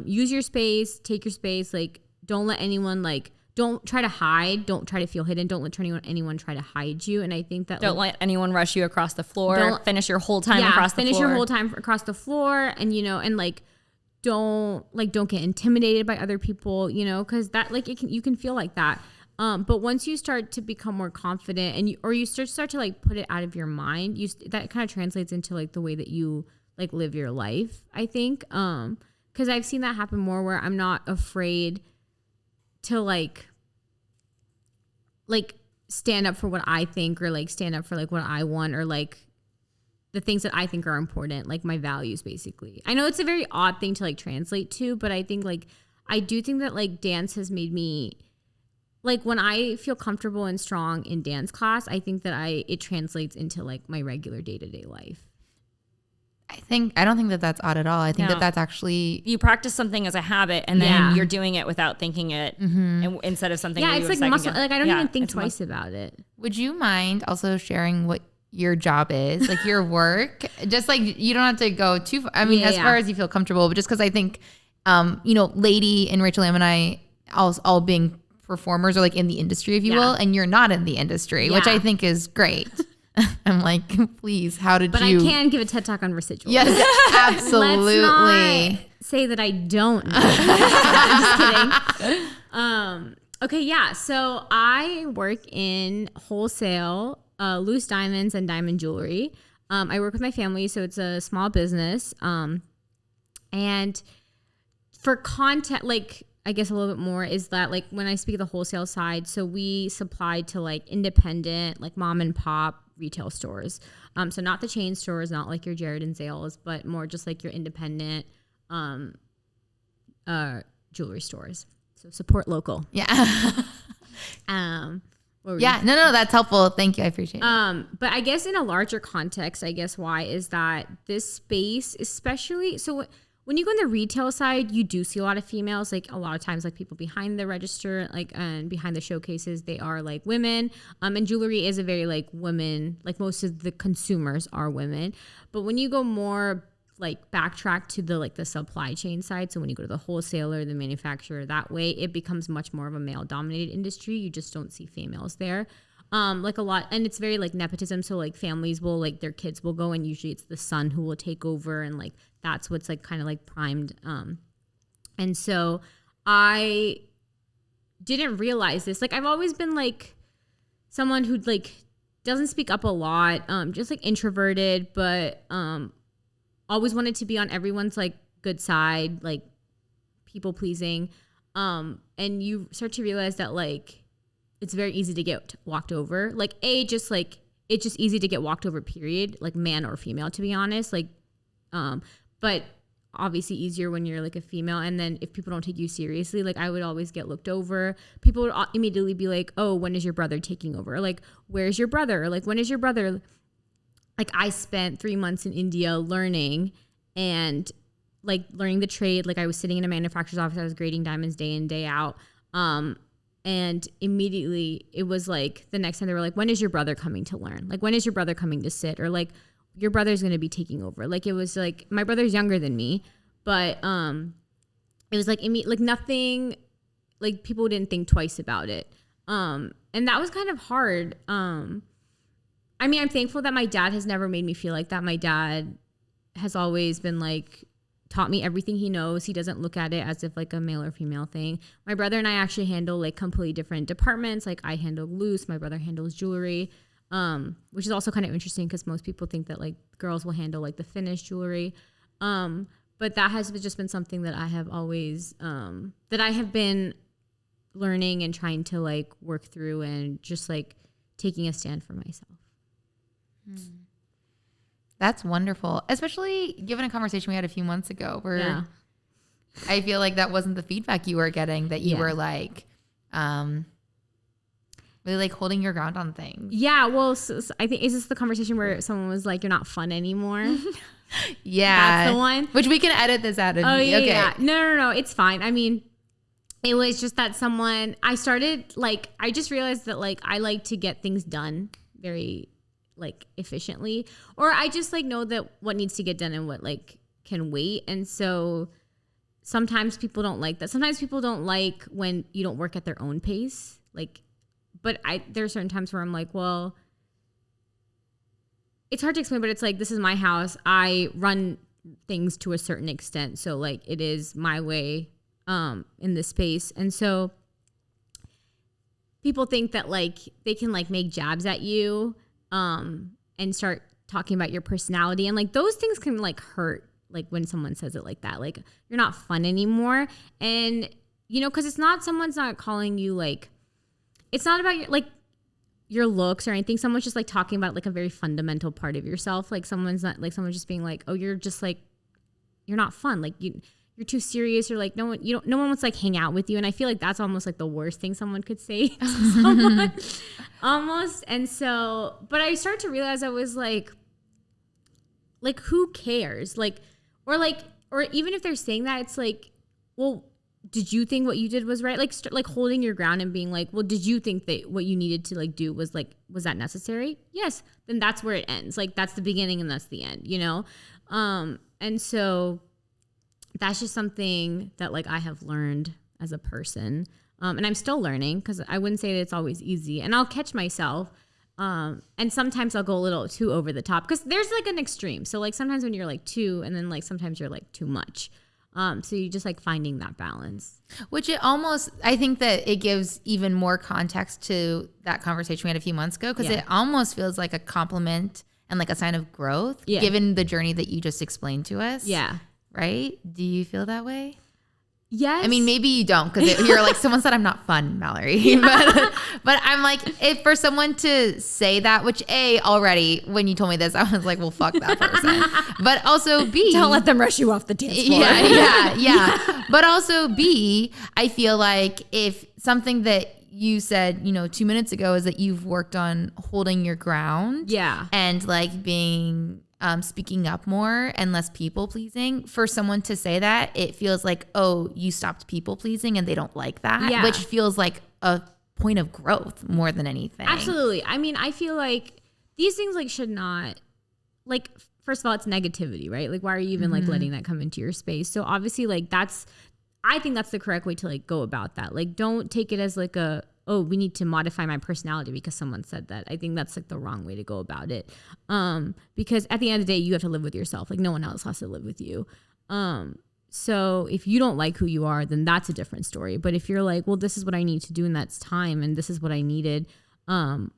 use your space, take your space. Like don't let anyone like, don't try to hide. Don't try to feel hidden. Don't let anyone try to hide you. And I think that don't let anyone rush you across the floor. Finish your whole time across the floor. Finish your whole time across the floor. And and like don't get intimidated by other people, you know, because that like you can feel like that. But once you start to become more confident and you start to like put it out of your mind, that kind of translates into like the way that you like live your life, I think. Because I've seen that happen more where I'm not afraid to like stand up for what I think or like stand up for like what I want or like the things that I think are important, like my values, basically. I know it's a very odd thing to like translate to, but I think like, I do think that like dance has made me, like when I feel comfortable and strong in dance class, I think that it translates into like my regular day-to-day life. I don't think that that's odd at all. I think that that's actually... You practice something as a habit and then you're doing it without thinking it and instead of something it's like muscle. Like I don't even think twice about it. Would you mind also sharing what your job is, like your work? Just like you don't have to go too far. I mean, as far as you feel comfortable, but just because I think, you know, Lady and Rachel Lam and I all being performers or like in the industry, if you will, and you're not in the industry, which I think is great. I'm like, please, how did you? But I can give a TED Talk on residuals. Yes, absolutely. Let's not say that I don't know. I'm just kidding. Okay, yeah. So I work in wholesale, loose diamonds and diamond jewelry. I work with my family, so it's a small business. And for content, like, I guess a little bit more is that like when I speak of the wholesale side, so we supply to like independent, like mom and pop retail stores. So not the chain stores, not like your Jared and Zales, but more just like your independent jewelry stores. So support local. Yeah. No, that's helpful. Thank you. I appreciate it. But I guess in a larger context, I guess why is that this space, especially, so when you go on the retail side, you do see a lot of females, like a lot of times, like people behind the register, like, and behind the showcases, they are like women. And jewelry is a very like women, like most of the consumers are women. But when you go more like backtrack to the, like the supply chain side. So when you go to the wholesaler, the manufacturer, that way it becomes much more of a male dominated industry. You just don't see females there. Like a lot, and it's very like nepotism. So like families will, like their kids will go and usually it's the son who will take over. And like, that's what's like kind of like primed. And so I didn't realize this. Like I've always been like someone who like doesn't speak up a lot, just like introverted, but always wanted to be on everyone's like good side, like people pleasing. And you start to realize that like it's very easy to get walked over. Like it's just easy to get walked over, period, like man or female, to be honest. Like but obviously easier when you're like a female. And then if people don't take you seriously, like I would always get looked over. People would immediately be like, oh, when is your brother taking over? Like, where's your brother? Like, when is your brother? Like I spent 3 months in India learning and like learning the trade. Like I was sitting in a manufacturer's office. I was grading diamonds day in, day out. And immediately it was like the next time they were like, when is your brother coming to learn? Like, when is your brother coming to sit? Or like, your brother's going to be taking over. Like, it was like, my brother's younger than me, but it was like, like nothing, like people didn't think twice about it. And that was kind of hard. I mean, I'm thankful that my dad has never made me feel like that. My dad has always been like, taught me everything he knows. He doesn't look at it as if like a male or female thing. My brother and I actually handle like completely different departments. Like I handle loose, my brother handles jewelry. Which is also kind of interesting because most people think that like girls will handle like the finished jewelry. But that has just been something that I have always, that I have been learning and trying to like work through and just like taking a stand for myself. That's wonderful. Especially given a conversation we had a few months ago where I feel like that wasn't the feedback you were getting, that you were like, really like holding your ground on things. Yeah. Well, so I think, is this the conversation where someone was like, you're not fun anymore? Yeah. That's the one. Which we can edit this out of. Oh, yeah. Okay. Yeah. No. It's fine. I mean, it was just that I started like, I just realized that like, I like to get things done very like efficiently, or I just like know that what needs to get done and what like can wait. And so sometimes people don't like that. Sometimes people don't like when you don't work at their own pace. Like, but there are certain times where I'm like, well, it's hard to explain, but it's like, this is my house. I run things to a certain extent. So like it is my way in this space. And so people think that like they can like make jabs at you and start talking about your personality, and like those things can like hurt, like when someone says it like that, like you're not fun anymore. And you know, because someone's not calling you like, it's not about your looks or anything. Someone's just like talking about like a very fundamental part of yourself. Like someone's just being like, oh, you're just like, you're not fun, like you're too serious, or like no one wants to like hang out with you. And I feel like that's almost like the worst thing someone could say to someone. Almost. And so, but I started to realize I was like who cares? Like, or even if they're saying that, it's like, well, did you think what you did was right? Like holding your ground and being like, well, did you think that what you needed to like do was that necessary? Yes. Then that's where it ends. Like that's the beginning and that's the end, you know? And so that's just something that like I have learned as a person. And I'm still learning, because I wouldn't say that it's always easy, and I'll catch myself. And sometimes I'll go a little too over the top, because there's like an extreme. So like sometimes when you're like too, and then like sometimes you're like too much. So you just like finding that balance. Which it almost, I think that it gives even more context to that conversation we had a few months ago, because it almost feels like a compliment and like a sign of growth, given the journey that you just explained to us. Yeah. Right? Do you feel that way? Yes. I mean, maybe you don't, because you're like, someone said I'm not fun, Mallory. But I'm like, if for someone to say that, which already when you told me this, I was like, well, fuck that person. But also B, don't let them rush you off the dance floor. Yeah. But also B, I feel like if something that you said, 2 minutes ago is that you've worked on holding your ground. Yeah. And like being speaking up more and less people pleasing. For someone to say that, it feels like, oh, you stopped people pleasing and they don't like that, which feels like a point of growth more than anything. Absolutely. I mean, I feel like these things like should not, like, first of all, it's negativity, right? Like, why are you even like letting that come into your space? So obviously like I think that's the correct way to like go about that. Like, don't take it as like oh, we need to modify my personality because someone said that. I think that's like the wrong way to go about it. Because at the end of the day, you have to live with yourself. Like no one else has to live with you. So if you don't like who you are, then that's a different story. But if you're like, well, this is what I need to do and that's time and this is what I needed, then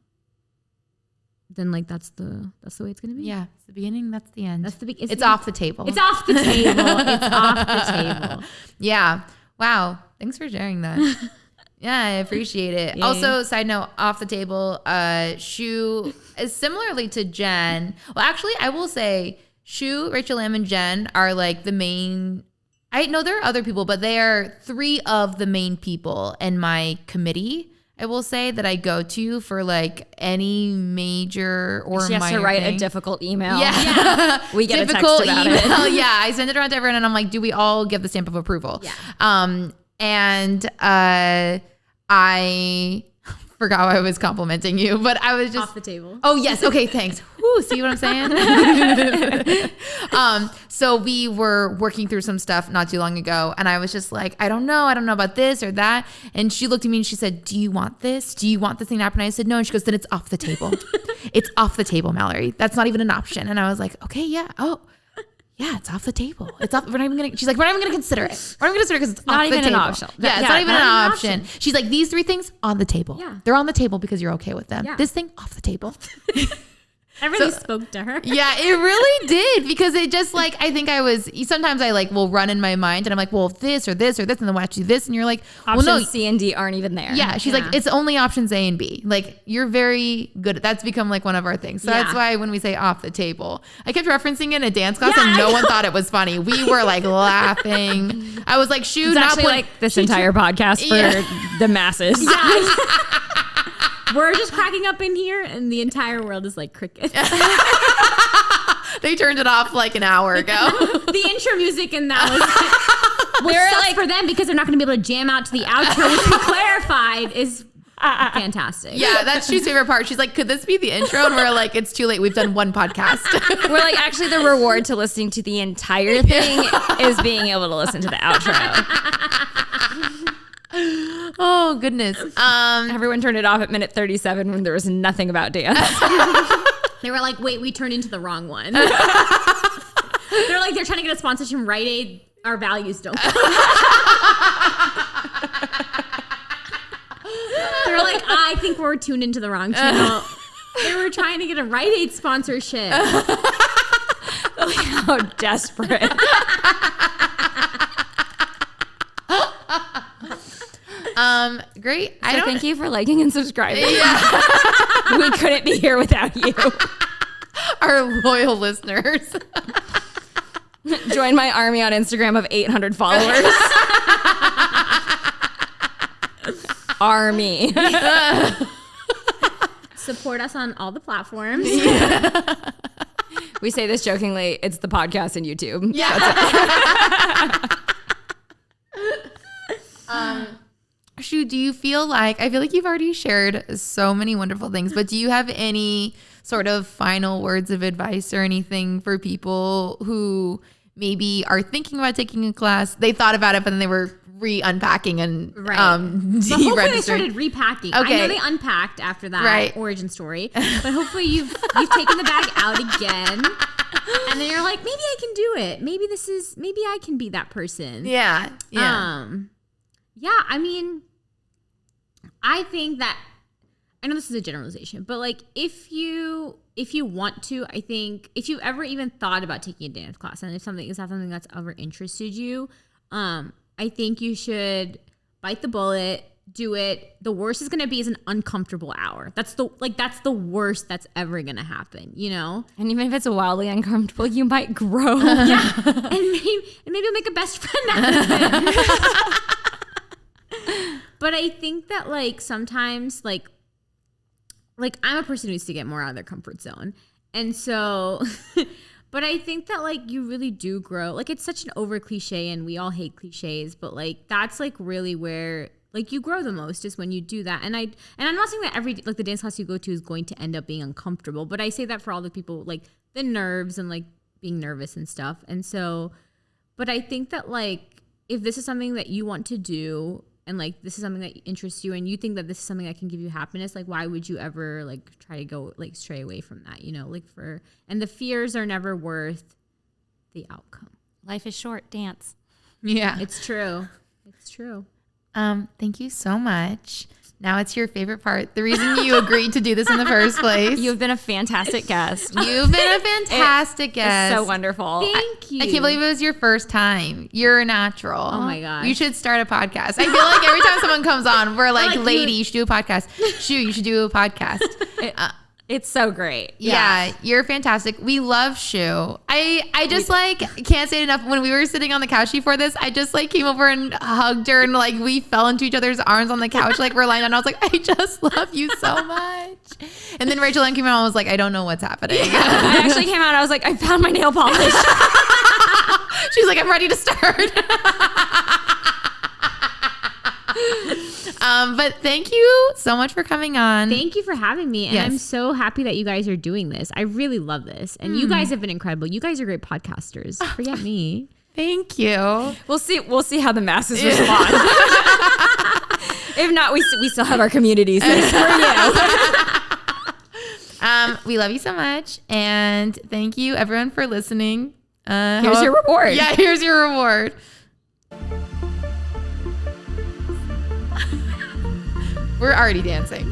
like that's the way it's gonna be. Yeah, it's the beginning, that's the end. That's it's off the table. It's off the table. It's off the table. Yeah. Wow. Thanks for sharing that. Yeah, I appreciate it. Yeah. Also, side note, off the table, Shu is similarly to Jen. Well, actually, I will say Shu, Rachel Lam, and Jen are like the main. I know there are other people, but they are three of the main people in my committee, I will say, that I go to for like any major or minor She has to write thing. a difficult email. Yeah. We get difficult a text about email. it. Yeah, I send it around to everyone and I'm like, do we all give the stamp of approval? Yeah. And I forgot why I was complimenting you, but I was just Off the table. Oh yes, okay, thanks. Woo, see what I'm saying? So we were working through some stuff not too long ago, and I was just like, I don't know about this or that. And she looked at me and she said, "Do you want this? Do you want this thing to happen?" And I said, "No." And she goes, "Then it's off the table. It's off the table, Mallory. That's not even an option." And I was like, "Okay, yeah. Oh." Yeah, it's off the table. It's off. We're not even gonna. She's like, we're not even gonna consider it. We're not even gonna consider it because it's Not off even the an table. option. Yeah, it's not even an option. She's like, these three things on the table. Yeah. They're on the table because you're okay with them. Yeah. This thing off the table. I really spoke to her. Yeah, it really did, because it just like, I think sometimes I like will run in my mind and I'm like, well, this or this or this, and then we'll have to do this. And you're like, Options well, no. C and D aren't even there. Yeah, she's like, it's only options A and B. Like, you're very good. That's become like one of our things. So that's why when we say off the table, I kept referencing it in a dance class and no one thought it was funny. We were like laughing. I was like, shoot, It's not actually like this entire podcast for the masses. We're just cracking up in here and the entire world is like crickets. They turned it off like an hour ago. The intro music and that was we're like for them because they're not going to be able to jam out to the outro, which we clarified is fantastic. Yeah, that's Shu's favorite part. She's like, could this be the intro? And we're like, it's too late. We've done one podcast. We're like, actually, the reward to listening to the entire thing is being able to listen to the outro. Oh, goodness. Everyone turned it off at minute 37 when there was nothing about dance. They were like, wait, we turned into the wrong one. They're trying to get a sponsorship from Rite Aid. Our values don't. They're like, I think we're tuned into the wrong channel. They were trying to get a Rite Aid sponsorship. How desperate. Great. So thank you for liking and subscribing. Yeah. We couldn't be here without you. Our loyal listeners. Join my army on Instagram of 800 followers. Army. Support us on all the platforms. Yeah. We say this jokingly. It's the podcast and YouTube. Yeah. Shu, do you feel like, I feel like you've already shared so many wonderful things, but do you have any sort of final words of advice or anything for people who maybe are thinking about taking a class? They thought about it, but then they were re-unpacking and But hopefully they started repacking. Okay. I know they unpacked after that origin story, but hopefully you've taken the bag out again, and then you're like, maybe I can do it. Maybe I can be that person. Yeah. Yeah, I mean, I think that, I know this is a generalization, but like if you want to, I think if you've ever even thought about taking a dance class, and if something is not something that's ever interested you, I think you should bite the bullet, do it. The worst is going to be is an uncomfortable hour. That's the worst that's ever going to happen, you know? And even if it's wildly uncomfortable, you might grow. Yeah. And maybe you'll make a best friend out of it. But I think that like sometimes like I'm a person who needs to get more out of their comfort zone. And so, but I think that like you really do grow. Like it's such an over cliche and we all hate cliches, but like that's like really where like you grow the most is when you do that. And I'm not saying that every like the dance class you go to is going to end up being uncomfortable, but I say that for all the people like the nerves and like being nervous and stuff. And so, but I think that like if this is something that you want to do and like this is something that interests you and you think that this is something that can give you happiness, like why would you ever like try to go like stray away from that, you know? Like and the fears are never worth the outcome. Life is short, dance. Yeah. It's true. It's true. Thank you so much. Now it's your favorite part. The reason you agreed to do this in the first place. You've been a fantastic guest. You've been a fantastic guest. It's so wonderful. Thank you. I can't believe it was your first time. You're a natural. Oh my gosh. You should start a podcast. I feel like every time someone comes on, we're like, lady, you should do a podcast. Shu, you should do a podcast. It's so great. Yeah, you're fantastic. We love Shu. I just like can't say it enough. When we were sitting on the couch before this, I just like came over and hugged her and like we fell into each other's arms on the couch like we're lying down. I was like, I just love you so much. And then Rachel came out and was like, I don't know what's happening. Yeah. I actually came out and I was like, I found my nail polish. She's like, I'm ready to start. But thank you so much for coming on. Thank you for having me. And I'm so happy that you guys are doing this. I really love this. And you guys have been incredible. You guys are great podcasters. Forget me. Thank you. We'll see how the masses respond. If not, we still have our communities. For you. We love you so much. And thank you everyone for listening. Here's your reward. Yeah, here's your reward. We're already dancing.